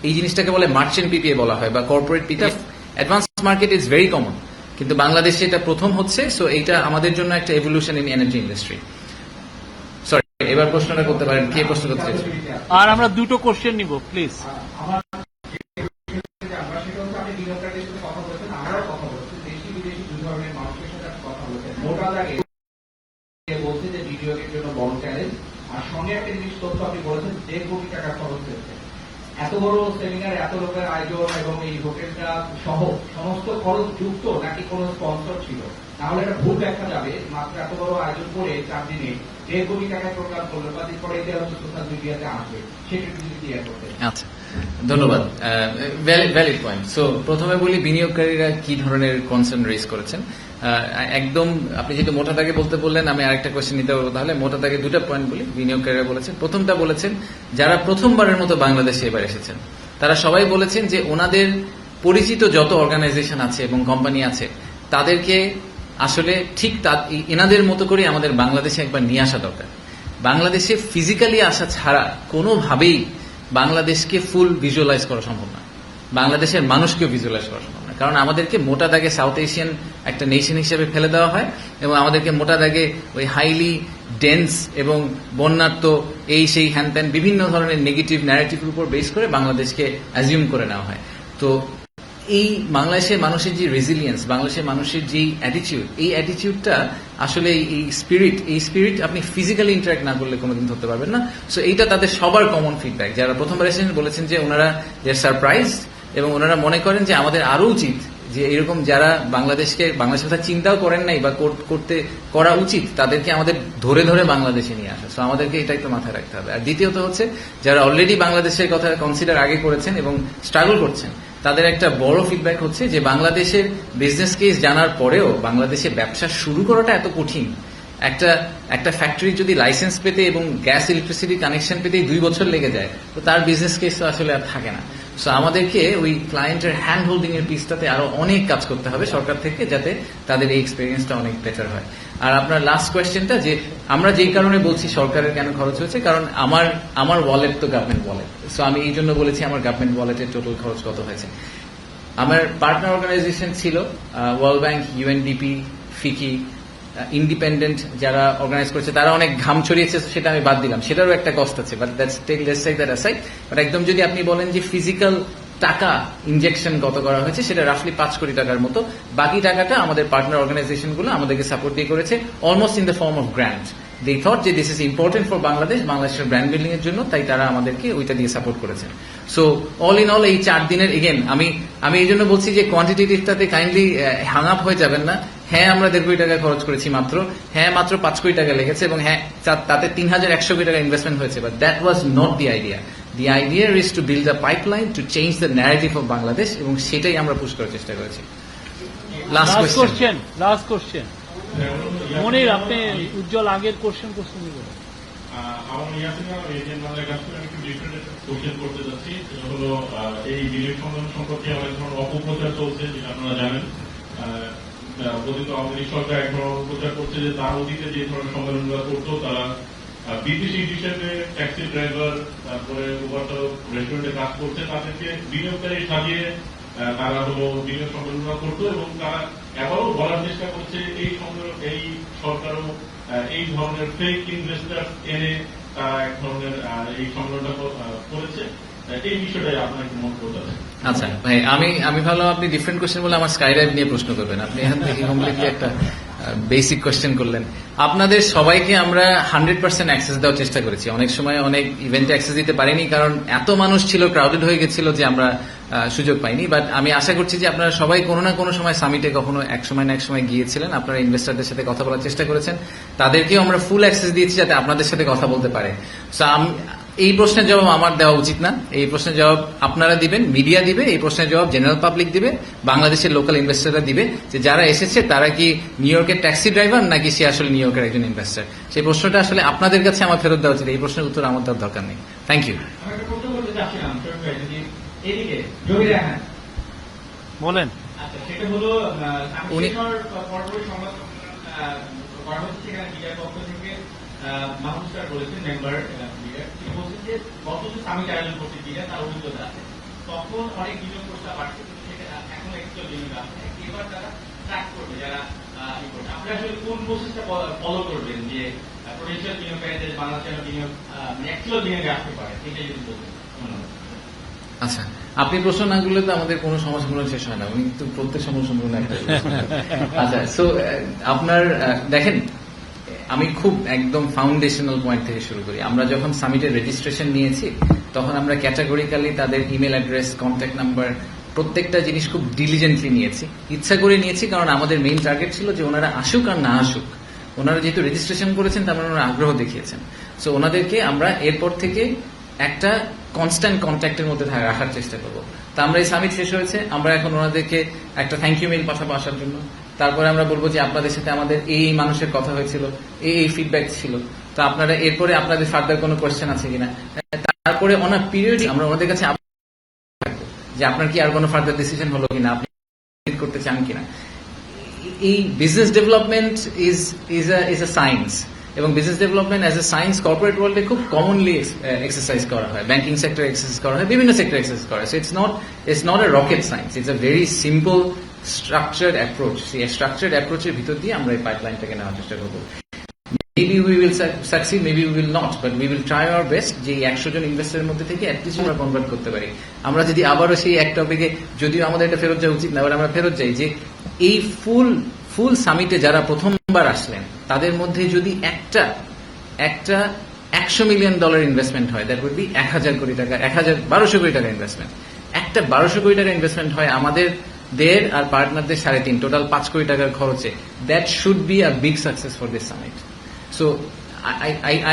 এই জিনিসটাকে বলে মার্চেন্ট পিপিএ বলা হয় বা corporate PPA. Advance market is very common, কিন্তু বাংলাদেশে এটা প্রথম হচ্ছে। সো এইটা আমাদের জন্য একটা evolution in energy industry. Sorry, এবার প্রশ্নটা করতে পারেন, কে প্রশ্ন করতে চাইছেন? আর আমরা দুটো কোশ্চেন নিব প্লিজ। আমার যে আমরা সেটা হচ্ছে আপনি বিনিয়োগকারীদের সাথে কথা বলেছেন, আমরাও কথা বলছি, দেশি বিদেশি দুই ধরনের মানুষের সাথে আপনি কথা বলেছেন। মোটা দাগে বলছে যে বিনিয়োগের জন্য বড় চ্যালেঞ্জ, আর সঙ্গে একটা জিনিস তথ্য আপনি বলেছেন 1.5 কোটি টাকা খরচ হয়েছে। এত বড় সেমিনার, এত লোকের আয়োজন এবং এই হোটেলটা সহ সমস্ত খরচ যুক্ত নাকি কোনো স্পন্সর ছিল? তাহলে একটা ভুল দেখা যাবে, মাত্র এত বড় আয়োজন করে 4 দিনে 1.5 কোটি টাকা প্রোগ্রাম করলে বা পরে এটা হচ্ছে সোশ্যাল মিডিয়াতে আসবে, সেটা একটু যদি ক্লিয়ার করতে। আচ্ছা, ধন্যবাদ। Valid point. সো প্রথমে বলি বিনিয়োগকারীরা কি ধরনের কনসার্ন রেজ করেছেন। একদম আপনি যেহেতু মোটা দাগে বলতে বললেন, আমি আরেকটা কোয়েশ্চেন নিতে পারবো। তাহলে মোটা দাগে দুটো পয়েন্ট বলি। বিনিয়োগকারীরা বলেছেন, প্রথমটা বলেছেন যারা প্রথমবারের মতো বাংলাদেশে এবার এসেছেন, তারা সবাই বলেছেন যে ওনাদের পরিচিত যত অর্গানাইজেশন আছে এবং কোম্পানি আছে তাদেরকে আসলে ঠিক এনাদের মতো করে আমাদের বাংলাদেশে একবার নিয়ে আসা দরকার। বাংলাদেশে ফিজিক্যালি আসা ছাড়া কোনোভাবেই বাংলাদেশকে ফুল ভিজুয়ালাইজ করা সম্ভব না, বাংলাদেশের মানুষকেও ভিজুয়ালাইজ করা সম্ভব না। কারণ আমাদেরকে মোটা দাগে সাউথ এশিয়ান একটা নেশন হিসেবে ফেলে দেওয়া হয় এবং আমাদেরকে মোটা দাগে ওই হাইলি ডেন্স এবং বন্যার্থ এই সেই হ্যান ত্যান বিভিন্ন ধরনের নেগেটিভ ন্যারেটিভের উপর বেস করে বাংলাদেশকে অ্যাজিউম করে নেওয়া হয়। তো এই বাংলাদেশের মানুষের যে রেজিলিয়েন্স, বাংলাদেশের মানুষের যে অ্যাটিটিউড, এই অ্যাটিটিউডটা আসলে এই স্পিরিট আপনি ফিজিক্যালি ইন্টারাক্ট না করলে কোনোদিন ধরতে পারবেন না। সো এইটা তাদের সবার কমন ফিডব্যাক। যারা প্রথমবার এসেছেন বলেছেন যে ওনারা সারপ্রাইজ এবং ওনারা মনে করেন যে আমাদের আরো উচিত যে এরকম যারা বাংলাদেশের কথা চিন্তাও করেন নাই বা করা উচিত, তাদেরকে আমাদের ধরে ধরে বাংলাদেশে নিয়ে আসা। সো আমাদেরকে এটা একটু মাথায় রাখতে হবে। আর দ্বিতীয়ত হচ্ছে যারা অলরেডি বাংলাদেশের কথা কনসিডার আগে করেছেন এবং স্ট্রাগল করছেন, তাদের একটা বড় ফিডব্যাক হচ্ছে যে বাংলাদেশের বিজনেস কেস জানার পরেও বাংলাদেশে ব্যবসা শুরু করাটা এত কঠিন। একটা ফ্যাক্টরি যদি লাইসেন্স পেতে এবং গ্যাস ইলেকট্রিসিটি কানেকশন পেতেই 2 বছর লেগে যায়, তো তার বিজনেস কেস তো আসলে আর থাকে না। সো আমাদেরকে ওই ক্লায়েন্টের হ্যান্ড হোল্ডিং এর পিসটাতে আরো অনেক কাজ করতে হবে সরকার থেকে, যাতে তাদের এই এক্সপিরিয়েন্সটা অনেক বেটার হয়। আর আপনার লাস্ট কোয়েশ্চেনটা, যে আমরা যেই কারণে বলছি সরকারের কেন খরচ হয়েছে, কারণ আমার ওয়ালেট তো গভর্নমেন্ট ওয়ালেট। সো আমি এই জন্য বলেছি আমার গভর্নমেন্ট ওয়ালেটের টোটাল খরচ কত হয়েছে। আমার পার্টনার অর্গানাইজেশন ছিল ওয়ার্ল্ড ব্যাংক, ইউএনডিপি, ফিকি, ইন্ডিপেন্ডেন্ট যারা অর্গানাইজ করেছে, তারা অনেক ঘাম ছড়িয়েছে, সেটা আমি বাদ দিলাম, সেটারও একটা কষ্ট আছে। But let's take that aside. But একদম যদি আপনি বলেন যে ফিজিক্যাল টাকা ইনজেকশন কত করা হয়েছে, সেটা রাফলি 5 কোটি টাকার মতো। বাকি টাকাটা আমাদের পার্টনার অর্গানাইজেশনগুলো আমাদেরকে সাপোর্ট দিয়ে করেছে, almost in the form of grant. They thought যে দিস ইজ ইম্পর্টেন্ট ফর বাংলাদেশের ব্র্যান্ড বিল্ডিং এর জন্য, তাই তারা আমাদেরকে ওইটা দিয়ে সাপোর্ট করেছেন। সো অল ইন অল এই 4 দিনের, এগেন আমি এই জন্য বলছি যে কোয়ান্টিটেটিভটাতে কাইন্ডলি হ্যাং আপ হয়ে যাবেন না। হ্যাঁ, আমরা 1.5 কোটি টাকা খরচ করেছি মাত্র, হ্যাঁ মাত্র 5 কোটি টাকা লেগেছে, এবং হ্যাঁ তাতে 3100 কোটি টাকা ইনভেস্টমেন্ট হয়েছে। But that was not the idea. The idea is to build a pipeline to change the narrative of Bangladesh, এবং সেটাই আমরা পুশ করার চেষ্টা করেছি। লাস্ট কোশ্চেন মনির, আপনি উজ্জ্বল আগের কোশ্চেন নিবেন। আমার এজেন্ট আমাদের কাছ থেকে একটু ডিফারেন্ট কোশ্চেন করতে যাচ্ছি। সেটা হলো এই বিনিয়োগ সম্মেলন সম্পর্কে অনেক ধরনের অপপ্রচার চলছে, যেটা আপনারা জানেন। প্রতিত আওয়ামী লীগ সরকার এক ধরনের অপপ্রচার করছে যে তার অতীতে যে ধরনের সম্মেলনগুলো করতো, তারা বিদেশি হিসেবে ট্যাক্সি ড্রাইভার, তারপরে রেস্টুরেন্টে কাজ করছে, তাদেরকে বিনিয়োগকারী সাজিয়ে তারা হলো বিনিয়োগ সম্মেলন করতো, এবং তারা এবারও বলার চেষ্টা করছে এই সরকারও এই ধরনের ফেক ইনভেস্টার এনে তারা এক ধরনের এই সম্মেলনটা করেছে। এই বিষয়টাই আপনার একটু মত করতে হবে। আচ্ছা ভাই, আমি ভাবলাম আপনি ডিফারেন্ট কোয়েশ্চেন বলে আমার স্কাই ডাইভ নিয়ে প্রশ্ন করবেন। আপনি এখান থেকে কমপ্লিটলি একটা বেসিক কোয়েশ্চেন করলেন। আপনাদের সবাইকে আমরা 100% অ্যাক্সেস দেওয়ার চেষ্টা করেছি। অনেক সময় অনেক ইভেন্টে অ্যাক্সেস দিতে পারিনি, কারণ এত মানুষ ছিল, ক্রাউডেড হয়ে গেছিল যে আমরা সুযোগ পাইনি। বাট আমি আশা করছি যে আপনারা সবাই কোনো না কোনো সময় সামিটে কখনো এক সময় না এক সময় গিয়েছিলেন, আপনারা ইনভেস্টারদের সাথে কথা বলার চেষ্টা করেছেন, তাদেরকেও আমরা ফুল অ্যাক্সেস দিয়েছি যাতে আপনাদের সাথে কথা বলতে পারে। সো এই প্রশ্নের জবাব আমার দেওয়া উচিত না, এই প্রশ্নের জবাব আপনারা দিবেন, মিডিয়া দিবে, এই প্রশ্নের জবাব জেনারেল পাবলিক দিবে, বাংলাদেশের লোকাল ইনভেস্টাররা দিবে, যে যারা এসেছে তারা কি নিউ ইয়র্কের ট্যাক্সি ড্রাইভার নাকি সে আসলে নিউ ইয়র্কের একজন ইনভেস্টার। সেই প্রশ্নটা আসলে আপনাদের কাছে আমার ফেরত দেওয়া উচিত, এই প্রশ্নের উত্তর আমার দেওয়ার দরকার নেই। Thank you. আমি একটা প্রশ্ন করতে চাচ্ছিলাম, এদিকে জমি রাখেন বলেন। আচ্ছা, সেটা হলো উনি- পরবর্তী সংবাদ করা হচ্ছে, সেখানে মিডিয়ার পক্ষ থেকে মাহমুদ স্যার বলেছেন, মেম্বার লিডার, তিনি বলছেন যে গত যে সামিট আয়োজন করছে লিডার, তার অভিজ্ঞতা আছে, তখন অনেক বিনিয়োগ প্রস্তাব আসছে, কিন্তু সেটা এখন একটু বিনিয়োগ আসছে, এবার তারা ট্র্যাক করবে যারা করবে। আপনি আসলে কোন প্রসেসটা ফলো করবেন যে পোটেনশিয়াল বিনিয়োগকারীদের বাংলাদেশের বিনিয়োগ অ্যাকচুয়াল বিনিয়োগে আসতে পারে, এটা যদি বলতেন। ধন্যবাদ। আচ্ছা, আপনি প্রশ্ন না করলে তো আমাদের কোনো সমস্যাগুলো শেষ হয় না, উনি কিন্তু প্রত্যেক সমস্যাগুলো একটা আচ্ছা, সো আপনার দেখেন, আমি খুব একদম ফাউন্ডেশনাল পয়েন্ট থেকে শুরু করি। আমরা যখন সামিটের রেজিস্ট্রেশন নিয়েছি তখন আমরা ক্যাটাগরিক্যালি তাদের ইমেল অ্যাড্রেস, কন্ট্যাক্ট নাম্বার, প্রত্যেকটা জিনিস খুব ডিলিজেন্টলি নিয়েছি, ইচ্ছা করে নিয়েছি, কারণ আমাদের মেইন টার্গেট ছিল যে ওনারা আসুক আর না আসুক, ওনারা যেহেতু রেজিস্ট্রেশন করেছেন তার মানে ওনারা আগ্রহ দেখিয়েছেন। সো ওনাদেরকে আমরা এরপর থেকে একটা কনস্ট্যান্ট কন্ট্যাক্টের মধ্যে রাখার চেষ্টা করবো। তা আমরা এই সামিট শেষ হয়েছে, আমরা এখন ওনাদেরকে একটা থ্যাংক ইউ মেইল পাঠাবো আসার জন্য। তারপরে আমরা বলবো যে আপনাদের সাথে আমাদের এই মানুষের কথা হয়েছিল, এই ফিডব্যাক ছিল, তো আপনারা এরপরে আপনাদের ফার্দার কোনো কোয়েশ্চেন আছে কিনা। তারপরে অনেক পিরিয়ড আমরা ওনাদের কাছে যে আপনার কি আর কোনো ফার্দার ডিসিশন হলো কিনা, আপনি করতে চান কিনা। এই business development is a science, এবং business development as a science corporate ওয়ার্ল্ডে খুব কমনলি এক্সারসাইজ করা হয়, ব্যাংকিং সেক্টর এক্সারসাইজ করা হয়, বিভিন্ন সেক্টর এক্সারসাইজ করা হয়। So it's not a rocket science, it's a very simple structured approach. সেই স্ট্রাকচার্ড অ্যাপ্রোচের ভিতর দিয়ে আমরা এই পাইপলাইনটাকে নেওয়ার চেষ্টা করবো। Maybe we will succeed, maybe we will not, but we will try our best যে 100 জন ইনভেস্টরের মধ্যে থেকে অ্যাটলিস্ট আমরা কনভার্ট করতে পারি। আমরা যদি আবারও সেই এক টপিকে, যদিও আমাদের এটা ফেরত যাওয়া উচিত না, এবার আমরা ফেরত যাই যে এই ফুল সামিটে যারা প্রথমবার আসলেন তাদের মধ্যে যদি একটা $100 মিলিয়ন ইনভেস্টমেন্ট হয়, দ্যাট উইড বি 1000 কোটি টাকা, 1200 কোটি টাকা ইনভেস্টমেন্ট। একটা 1200 কোটি টাকা ইনভেস্টমেন্ট হয় আমাদের দের আর পার্টনারদের 3.5, টোটাল 5 কোটি টাকার খরচে। That should be a big success for this summit. So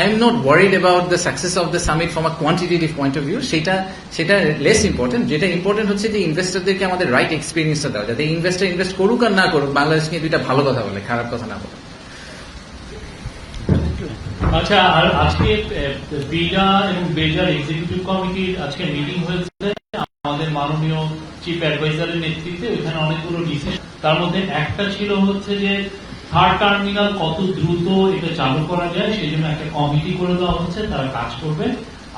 I am not worried about the success of the summit from a quantitative point of view. সেটা less important. যেটা ইম্পর্টেন্ট হচ্ছে যে ইনভেস্টরদেরকে আমাদের রাইট এক্সপিরিয়েন্সটা দেওয়া, যাতে ইনভেস্টর ইনভেস্ট করুক আর না করুক, বাংলাদেশ নিয়ে দুইটা ভালো কথা বলে, খারাপ কথা না বলে। আচ্ছা, আর আজকে বিডা এবং বেজার এক্সিকিউটিভ কমিটির আজকে মিটিং হয়েছে আমাদের মাননীয় চিফ অ্যাডভাইজারের নেতৃত্বে। ওইখানে অনেকগুলো ডিসিশন, তার মধ্যে একটা ছিল হচ্ছে যে থার্ড টার্মিনাল কত দ্রুত এটা চালু করা যায়, সেই জন্য একটা কমিটি করে দেওয়া হচ্ছে, তারা কাজ করবে।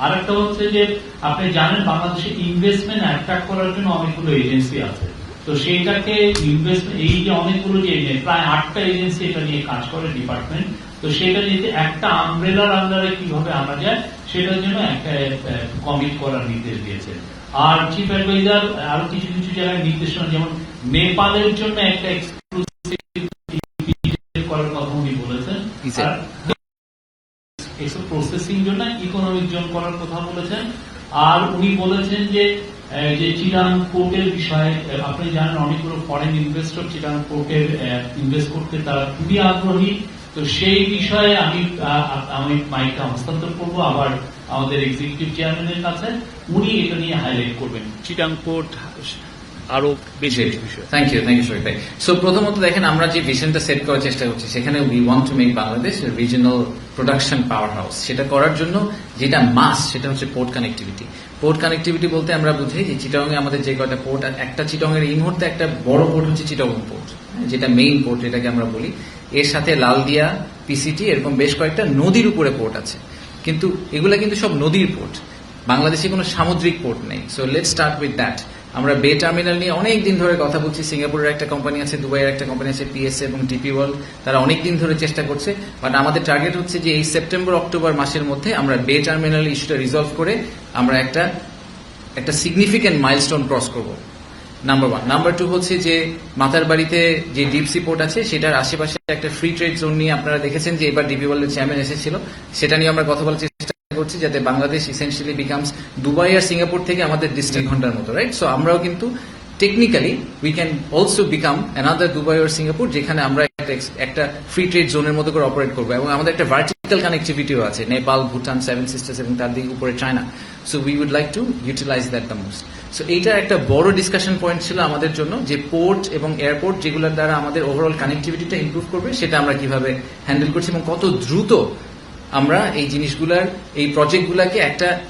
আর একটা হচ্ছে যে আপনি জানেন বাংলাদেশে ইনভেস্টমেন্ট অ্যাট্রাক্ট করার জন্য অনেকগুলো এজেন্সি আছে, তো সেইটাকে এই যে অনেকগুলো যে প্রায় 8টা এজেন্সি এটা নিয়ে কাজ করে, ডিপার্টমেন্ট, তো সেটা নিয়ে একটা আমব্রেলার আন্ডারে কিভাবে আনা যায় সেটার জন্য একটা কমিটি করার নির্দেশ দিয়েছে। আর চিফ অ্যাডভাইজার আরো কিছু কিছু জায়গায় নির্দেশনা, যেমন নেপালের জন্য একটা এক্সক্লুসিভ করার কথা উনি বলেছেন, প্রসেসিং জন্য ইকোনমিক জোন করার কথা বলেছেন। আর উনি বলেছেন যে চিটাগাং পোর্টের বিষয়ে, আপনি জানেন অনেকগুলো ফরেন ইনভেস্টর চিটাগাং পোর্টের ইনভেস্ট করতে তারা খুবই আগ্রহী, তো সেই বিষয়ে আমি মাইকটা হস্তান্তর করবো আবার আমাদের এক্সিকিউটিভ চেয়ারম্যানের কাছে, উনি এটা নিয়ে হাইলাইট করবেন চিটাগাং পোর্ট আরো বেশি বিষয়। থ্যাংক ইউ শরীফ ভাই। সো প্রথমত দেখেন, আমরা যে ভিশনটা সেট করার চেষ্টা করছি সেখানে we want to make Bangladesh regional production power house. সেটা করার জন্য যেটা মাস্ট সেটা হচ্ছে পোর্ট কানেক্টিভিটি। পোর্ট কানেক্টিভিটি বলতে আমরা বুঝি যে চিটাগাং এ আমাদের যে কয়টা পোর্ট, একটা চিটাগাং এর এই মুহূর্তে একটা বড় পোর্ট হচ্ছে চিটাগাং পোর্ট, যেটা মেইন পোর্ট এটাকে আমরা বলি। এর সাথে লালদিয়া, পিসিটি, এরকম বেশ কয়েকটা নদীর উপরে পোর্ট আছে, কিন্তু এগুলা কিন্তু সব নদীর পোর্ট, বাংলাদেশে কোনো সামুদ্রিক পোর্ট নেই। So let's start with that. আমরা বে টার্মিনাল নিয়ে অনেক দিন ধরে কথা বলছি, সিঙ্গাপুরের একটা কোম্পানি আছে, দুবাইয়ের একটা কোম্পানি আছে, পিএসএ এবং টিপি ওয়ার্ল্ড, তারা অনেক দিন ধরে চেষ্টা করছে। বাট আমাদের টার্গেট হচ্ছে যে এই সেপ্টেম্বর অক্টোবর মাসের মধ্যে আমরা বে টার্মিনাল ইস্যুটা রিজলভ করে আমরা একটা সিগনিফিক্যান্ট মাইলস্টোন ক্রস করব, নাম্বার 1। নাম্বার 2 হচ্ছে যে মাতার বাড়িতে যে ডিপ সি পোর্ট আছে সেটার আশেপাশে একটা ফ্রি ট্রেড জোন নিয়ে আপনারা দেখেছেন যে এবার ডিপি ওয়ার্ল্ডের চেয়ারম্যান এসেছিল, সেটা নিয়ে আমরা কথা বলার চেষ্টা করছি, যাতে বাংলাদেশ ইসেনশিয়ালি বিকামস দুবাই আর সিঙ্গাপুর থেকে আমাদের ডিস্ট্রিক্ট ঘন্টার মতো, রাইট? সো আমরাও কিন্তু technically we can also become another Dubai আর সিঙ্গাপুর, যেখানে আমরা একটা ফ্রি ট্রেড জোনের মতো করে অপারেট করবো, এবং আমাদের একটা ভার্টিক্যাল কানেক্টিভিটিও আছে, নেপাল, ভুটান, 7 সিস্টার্স এবং তার দিকে উপরে China. So we would like to utilize that the most. So এইটা একটা বড় ডিসকাশন পয়েন্ট ছিল আমাদের জন্য, যে পোর্ট এবং এয়ারপোর্ট যেগুলোর দ্বারা আমাদের ওভারঅল কানেক্টিভিটিটা ইমপ্রুভ করবে, সেটা আমরা কিভাবে হ্যান্ডেল করছি এবং কত দ্রুত আমরা এই জিনিসগুলার, এই প্রজেক্টগুলাকে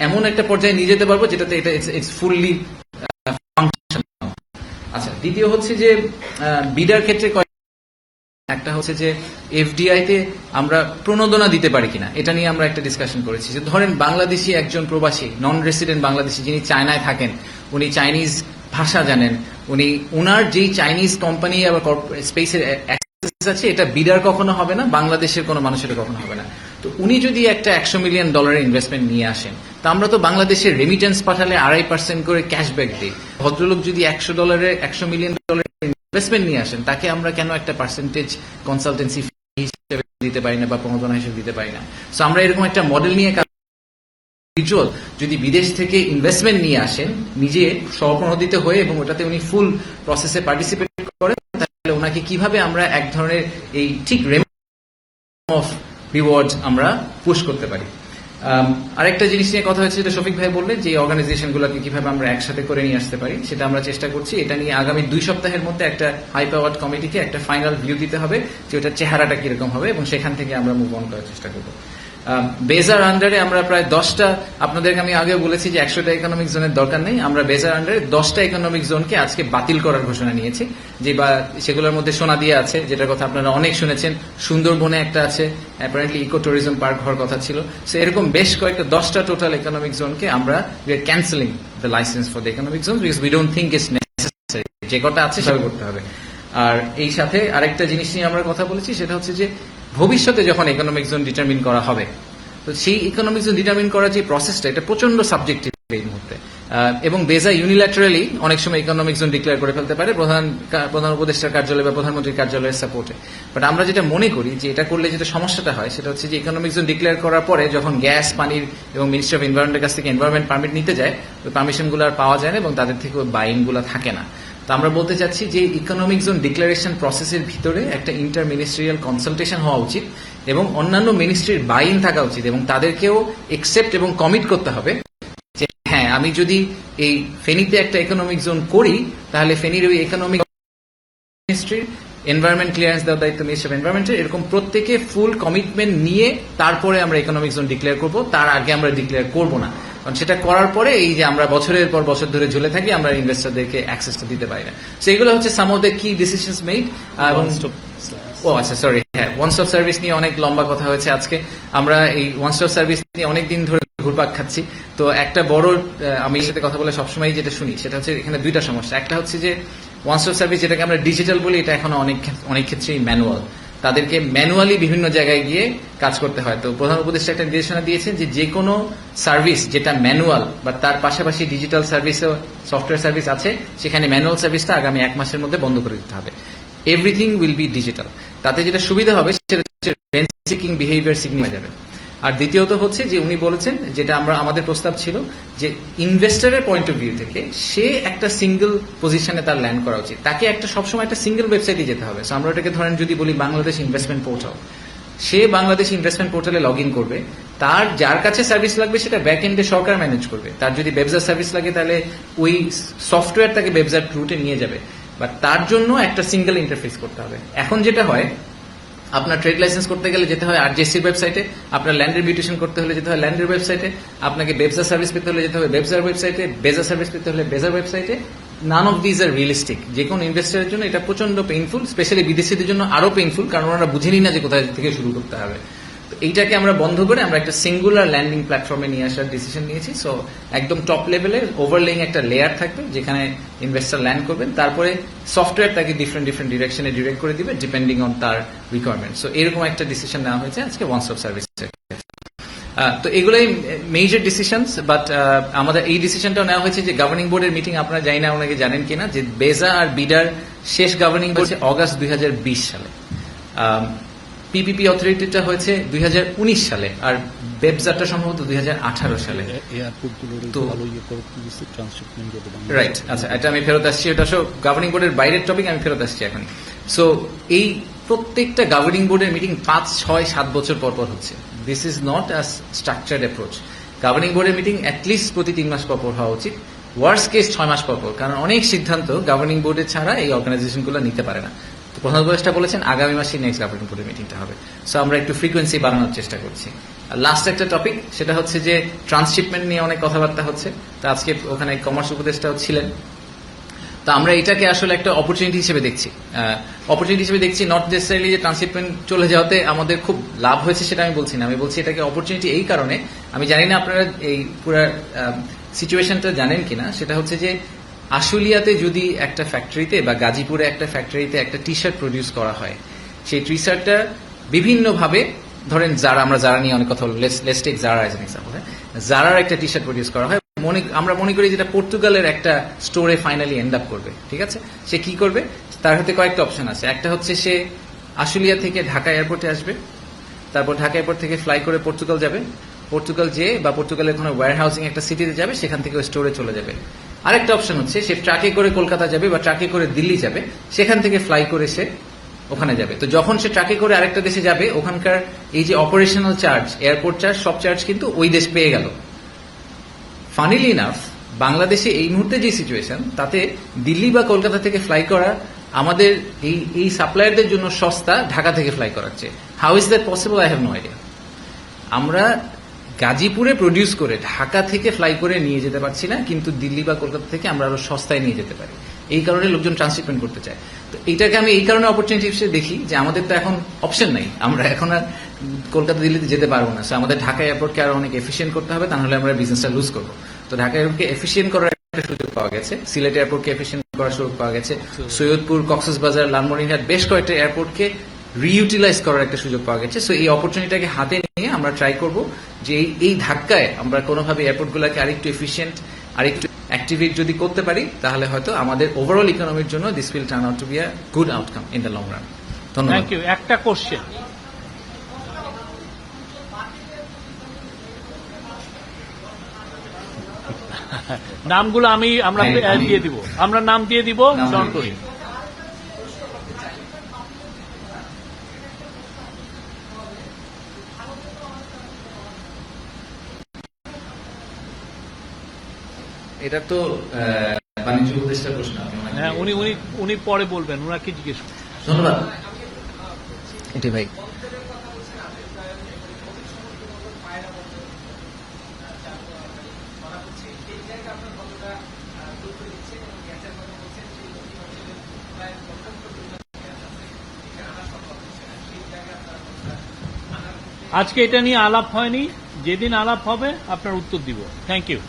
এমন একটা পর্যায়ে নিয়ে যেতে পারবো যেটাতে এটা ইটস ফুললি ফাংশনাল। আচ্ছা, দ্বিতীয় হচ্ছে যে বিডার ক্ষেত্রে একটা হচ্ছে যে এফডিআই তে আমরা প্রণোদনা দিতে পারি কিনা, এটা নিয়ে আমরা একটা ডিসকাশন করেছি। যে ধরেন বাংলাদেশি একজন প্রবাসী নন রেসিডেন্ট বাংলাদেশি যিনি চায়নায় থাকেন, উনি চাইনিজ ভাষা জানেন, উনি ওনার যেই চাইনিজ কোম্পানি আবার স্পেসের অ্যাক্সেস আছে, এটা বিডার কখনো হবে না, বাংলাদেশের কোনো মানুষের কখনো হবে না। তো উনি যদি একটা $100 মিলিয়ন ইনভেস্টমেন্ট নিয়ে আসেন, তো আমরা তো বাংলাদেশের রেমিটেন্স পাঠালে 2.5% করে ক্যাশব্যাক দিই। ভদ্রলোক যদি $100 মিলিয়ন ইনভেস্টমেন্ট নিয়ে আসেন, তাকে আমরা কেন একটা পার্সেন্টেজ কনসালটেন্সি ফি হিসেবে দিতে পারি না বা প্রণোদনা হিসেবে দিতে পারি না? সো আমরা এরকম একটা মডেল নিয়ে ইন্ডিভিজুয়াল যদি বিদেশ থেকে ইনভেস্টমেন্ট নিয়ে আসেন, নিজে স্বপ্রণোদিত হয়ে এবং ওটাতে উনি ফুল প্রসেসে পার্টিসিপেট করেন, তাহলে ওনাকে কিভাবে আমরা এক ধরনের এই ঠিক অফ রিওয়ার্ড আমরা পুশ করতে পারি। আরেকটা জিনিস নিয়ে কথা হয়েছে, যেটা শফিক ভাই বললেন, যে অর্গানাইজেশনগুলোকে কিভাবে আমরা একসাথে করে নিয়ে আসতে পারি, সেটা আমরা চেষ্টা করছি। এটা নিয়ে আগামী 2 সপ্তাহের মধ্যে একটা হাই পাওয়ার্ড কমিটিকে একটা ফাইনাল ভিউ দিতে হবে যে ওটার চেহারাটা কিরকম হবে, এবং সেখান থেকে আমরা মুভ অন করার চেষ্টা করবো। বেজার আন্ডারে আমরা প্রায় 10টা, আপনাদেরকে আমি আগেও বলেছি যে 100টা ইকোনমিক জোনের দরকার নেই, আমরা বেজার আন্ডারে 10টা ইকোনমিক জোনকে আজকে বাতিল করার ঘোষণা নিয়েছি। যে বা সেগুলোর মধ্যে সোনাদিয়া আছে, যেটার কথা আপনারা অনেক শুনেছেন, সুন্দরবনে একটা আছে, অ্যাপারেন্টলি ইকো ট্যুরিজম পার্ক হওয়ার কথা ছিল। সো এরকম বেশ কয়েকটা 10টা টোটাল ইকোনমিক জোনকে আমরা we are cancelling the licence for the economic zone because we don't think it's necessary. যে কটা আছে সেভাবে করতে হবে। আর এই সাথে আরেকটা জিনিস নিয়ে আমরা কথা বলেছি, সেটা হচ্ছে যে ভবিষ্যতে যখন ইকোনমিক জোন ডিটারমিন করা হবে, তো সেই ইকোনমিক জোন ডিটারমিন করার যে প্রসেসটা, এটা প্রচন্ড সাবজেক্টিভ এই মুহূর্তে, এবং বেজা ইউনিল্যাটারালি অনেক সময় ইকোনমিক জোন ডিক্লেয়ার করে ফেলতে পারে প্রধান উপদেষ্টার কার্যালয় বা প্রধানমন্ত্রীর কার্যালয়ের সাপোর্টে। বাট আমরা যেটা মনে করি যে এটা করলে যেটা সমস্যাটা হয়, সেটা হচ্ছে যে ইকোনমিক জোন ডিক্লেয়ার করার পরে যখন গ্যাস, পানির এবং মিনিস্ট্রি অফ এনভায়রনমেন্টের কাছ থেকে এনভায়রনমেন্ট পারমিট নিতে যায়, ওই পারমিশনগুলো আর পাওয়া যায় না এবং তাদের থেকে ওই বাইনগুলো থাকে না। তো আমরা বলতে চাচ্ছি যে ইকোনমিক জোন ডিক্লারেশন প্রসেসের ভিতরে একটা ইন্টার মিনিস্ট্রিয়াল কনসালটেশন হওয়া উচিত এবং অন্যান্য মিনিস্ট্রির বাইন থাকা উচিত, এবং তাদেরকেও একসেপ্ট এবং কমিট করতে হবে যে হ্যাঁ, আমি যদি এই ফেনীতে একটা ইকোনমিক জোন করি, তাহলে ফেনীর ওই ইকোনমিক মিনিস্ট্রির এনভায়রনমেন্ট ক্লিয়ারেন্স দেওয়ার দায়িত্ব মিনিস্ট্রি অফ এনভায়রনমেন্টের, এরকম প্রত্যেকে ফুল কমিটমেন্ট নিয়ে তারপরে আমরা ইকোনমিক জোন ডিক্লেয়ার করব, তার আগে আমরা ডিক্লেয়ার করব না। কারণ সেটা করার পরে এই যে আমরা বছরের পর বছর ধরে ঝুলে থাকি, আমরা ইনভেস্টরদেরকে অ্যাক্সেসটা দিতে পারি না। সেগুলো হচ্ছে সাম অফ দ্য কি ডিসিশনস মেড। এবং আচ্ছা সরি, হ্যাঁ, ওয়ান স্টপ সার্ভিস নিয়ে অনেক লম্বা কথা হয়েছে আজকে। আমরা এই ওয়ান স্টপ সার্ভিস নিয়ে অনেকদিন ধরে ঘুরপাক খাচ্ছি। তো একটা বড়, আমি সাথে কথা বলে সবসময় যেটা শুনি, সেটা হচ্ছে এখানে 2টা সমস্যা। একটা হচ্ছে যে ওয়ান স্টপ সার্ভিস, যেটাকে আমরা ডিজিটাল বলি, এটা এখন অনেক ক্ষেত্রেই ম্যানুয়াল। তাদেরকে ম্যানুয়ালি বিভিন্ন জায়গায় গিয়ে কাজ করতে হয়। তো প্রধান উপদেষ্টা একটা নির্দেশনা দিয়েছেন যে কোনো সার্ভিস যেটা ম্যানুয়াল বা তার পাশাপাশি ডিজিটাল সার্ভিসও সফটওয়্যার সার্ভিস আছে, সেখানে ম্যানুয়াল সার্ভিসটা আগামী 1 মাসের মধ্যে বন্ধ করে দিতে হবে। Everything will be digital. তাতে যেটা সুবিধা হবে সেটা হচ্ছে রেন্ট সিকিং বিহেভিয়ার সিগনিং হয়ে যাবে। আর দ্বিতীয়ত হচ্ছে যে উনি বলেছেন, যেটা আমাদের প্রস্তাব ছিল, যে ইনভেস্টরের পয়েন্ট অফ ভিউ থেকে সে একটা সিঙ্গেল পজিশনে তার ল্যান্ড করা উচিত। তাকে একটা সবসময় একটা সিঙ্গেল ওয়েবসাইটে যেতে হবে। সো আমরা ওটাকে ধরেন যদি বলি বাংলাদেশ ইনভেস্টমেন্ট পোর্টাল, সে বাংলাদেশ ইনভেস্টমেন্ট পোর্টালে লগ ইন করবে, তার যার কাছে সার্ভিস লাগবে সেটা ব্যাক এন্ডে সরকার ম্যানেজ করবে। তার যদি ব্যবসার সার্ভিস লাগে, তাহলে ওই সফটওয়্যার তাকে ব্যবসার রুটে নিয়ে যাবে, বাট তার জন্য একটা সিঙ্গেল ইন্টারফেস করতে হবে। এখন যেটা হয়, আপনার ট্রেড লাইসেন্স করতে গেলে যেতে হয় আরজিএসসির ওয়েবসাইটে, আপনার ল্যান্ডের বিউটেশন করতে হলে যেতে হয় ল্যান্ডের ওয়েবসাইটে, আপনাকে ব্যবসা সার্ভিস পেতে হলে যেতে হবে ব্যবসার ওয়েবসাইটে, বেজা সার্ভিস পেতে হলে বেজার ওয়েবসাইটে। None of these are realistic. যে কোনো ইনভেস্টারের জন্য এটা প্রচন্ড পেইনফুল, স্পেশালি বিদেশিদের জন্য আরো পেইনফুল, কারণ ওনারা বুঝেনি না যে কোথায় থেকে শুরু করতে হবে। তো এইটাকে আমরা বন্ধ করে আমরা একটা সিঙ্গুলার ল্যান্ডিং প্ল্যাটফর্মে নিয়ে আসার ডিসিশন নিয়েছি। সো একদম টপ লেভেলে ওভারলেইং একটা লেয়ার থাকবে যেখানে ইনভেস্টার ল্যান্ড করবেন, তারপরে সফটওয়্যার তাকে ডিফারেন্ট ডিরেকশনে ডিরেক্ট করে দিবে ডিপেন্ডিং অন তার রিকোয়ারমেন্ট। সো এরকম একটা ডিসিশন নেওয়া হয়েছে আজকে ওয়ান স্টপ সার্ভিসের। তো এগুলোই মেজর ডিসিশনস, বাট আমাদের এই ডিসিশনটাও নেওয়া হয়েছে যে গভর্নিং বোর্ডের মিটিং, আপনারা জানি না ওনাকে জানেন কিনা, যে বেজা আর বিডার শেষ গভর্নিং বোর্ড অগাস্ট 2020 সালে, পিপিপি অথরিটিটা হয়েছে 2019 সালে, আর বেবজাটা সম্ভবত 2018 সালে। রাইট, আচ্ছা, এটা আমি ফেরত আসছি, এটা গভর্নিং বোর্ডের বাইরের টপিক, আমি ফেরত আসছি এখন। সো এই প্রত্যেকটা গভর্নিং বোর্ডের মিটিং 5, 6, 7 বছর পর পর হচ্ছে। This is not a structured approach. Governing বোর্ডের মিটিং অ্যাটলিস্ট প্রতি 3 মাস পর পর হওয়া উচিত, ওয়ার্স্ট কেস 6 মাস পর পর, কারণ অনেক সিদ্ধান্ত গভর্নিং বোর্ডের ছাড়া এই অর্গানাইজেশনগুলো নিতে পারে না। প্রধান উপদেষ্টা বলেছেন আগামী মাসে নেক্সট গভর্নিং বোর্ডের মিটিংটা হবে। সো আমরা একটু ফ্রিকোয়েন্সি বাড়ানোর চেষ্টা করছি। লাস্ট একটা টপিক, সেটা হচ্ছে যে ট্রান্সশিপমেন্ট নিয়ে অনেক কথাবার্তা হচ্ছে। তো আজকে ওখানে কমার্স উপদেষ্টাও ছিলেন। তো তো আমরা এটাকে আসলে একটা অপরচুনিটি হিসেবে দেখছি, নট নেসেসারিলি যে ট্রান্সশিপমেন্ট চলে যাওয়াতে আমাদের খুব লাভ হয়েছে সেটা আমি বলছি না, আমি বলছি এটাকে অপরচুনিটি এই কারণে, আমি জানি না আপনারা এই পুরো সিচুয়েশনটা জানেন কিনা, সেটা হচ্ছে যে আশুলিয়াতে যদি একটা ফ্যাক্টরিতে বা গাজীপুরে একটা ফ্যাক্টরিতে একটা টি শার্ট প্রডিউস করা হয়, সেই টি শার্টটা বিভিন্নভাবে, ধরেন যারা, আমরা যারা নিয়ে অনেক কথা বলবো, লেটস টেক যারা এজ এন এক্সাম্পল, যারার একটা টি শার্ট প্রডিউস করা হয়, আমরা মনে করি যেটা পর্তুগালের একটা স্টোরে ফাইনালি এন্ড আপ করবে, ঠিক আছে? সে কি করবে, তার হাতে কয়েকটা অপশন আছে। একটা হচ্ছে সে আশুলিয়া থেকে ঢাকা এয়ারপোর্টে আসবে, তারপর ঢাকা এয়ারপোর্ট থেকে ফ্লাই করে পর্তুগাল যাবে, পর্তুগাল যেয়ে বা পর্তুগালের কোনো ওয়্যার হাউসিং একটা সিটিতে যাবে, সেখান থেকে ওই স্টোরে চলে যাবে। আরেকটা অপশন হচ্ছে সে ট্রাকে করে কলকাতা যাবে বা ট্রাকে করে দিল্লি যাবে, সেখান থেকে ফ্লাই করে সে ওখানে যাবে। তো যখন সে ট্রাকে করে আরেকটা দেশে যাবে, ওখানকার এই যে অপারেশনাল চার্জ, এয়ারপোর্ট চার্জ, সব চার্জ কিন্তু ওই দেশ পেয়ে গেল। ফানিলি ইনাফ, বাংলাদেশে এই মুহূর্তে যে সিচুয়েশন, তাতে দিল্লি বা কলকাতা থেকে ফ্লাই করা আমাদের এই সাপ্লায়ারদের জন্য সস্তা ঢাকা থেকে ফ্লাই করার চেয়ে। How is that possible? I have no idea. আমরা গাজীপুরে প্রডিউস করে ঢাকা থেকে ফ্লাই করে নিয়ে যেতে পারছি না, কিন্তু দিল্লি বা কলকাতা থেকে আমরা আরো সস্তায় নিয়ে যেতে পারি। এই কারণে লোকজন ট্রান্সশিপমেন্ট করতে চায়। তো এটাকে আমি এই কারণে অপরচুনিটি হিসেবে দেখি যে আমাদের তো এখন অপশন নাই, আমরা এখন আর কলকাতা দিল্লিতে যেতে পারবো না। সো আমাদের ঢাকা এয়ারপোর্টকে আরো অনেক এফিসিয়েন্ট করতে হবে, তাহলে আমরা বিজনেসটা লুজ করবো। তো ঢাকা এয়ারপোর্টকে এফিসিয়েন্ট করার একটা সুযোগ পাওয়া গেছে, সিলেট এয়ারপোর্টকে এফিসিয়েন্ট করার সুযোগ পাওয়া গেছে, সৈয়দপুর, কক্সবাজার, লালমনিরহাট, বেশ কয়েকটা এয়ারপোর্টকে রিইউটিলাইজ করার একটা সুযোগ পাওয়া গেছে। সো এই অপরচুনিটিটাকে হাতে নিয়ে আমরা ট্রাই করব যে এই ধাক্কায় আমরা কোনোভাবে এয়ারপোর্টগুলোকে আরেকটু এফিসিয়েন্ট, আরেকটু অ্যাক্টিভেট যদি করতে পারি, তাহলে হয়তো আমাদের ওভারঅল ইকোনমির জন্য this will turn out to be a good outcome in the long run. ধন্যবাদ। Thank you. একটা কোশ্চেন, নামগুলো আমরা দিয়ে দিব, আমরা নাম দিয়ে দিব, স্মরণ করি। এটা তো বাণিজ্য উপদেষ্টার প্রশ্ন। হ্যাঁ, উনি পরে বলবেন, ওনাকে জিজ্ঞেস করুন। ধন্যবাদ। এটি ভাই, আজকে এটা নিয়ে আলাপ হয়নি, যেদিন আলাপ হবে আপনার উত্তর দিব। Thank you.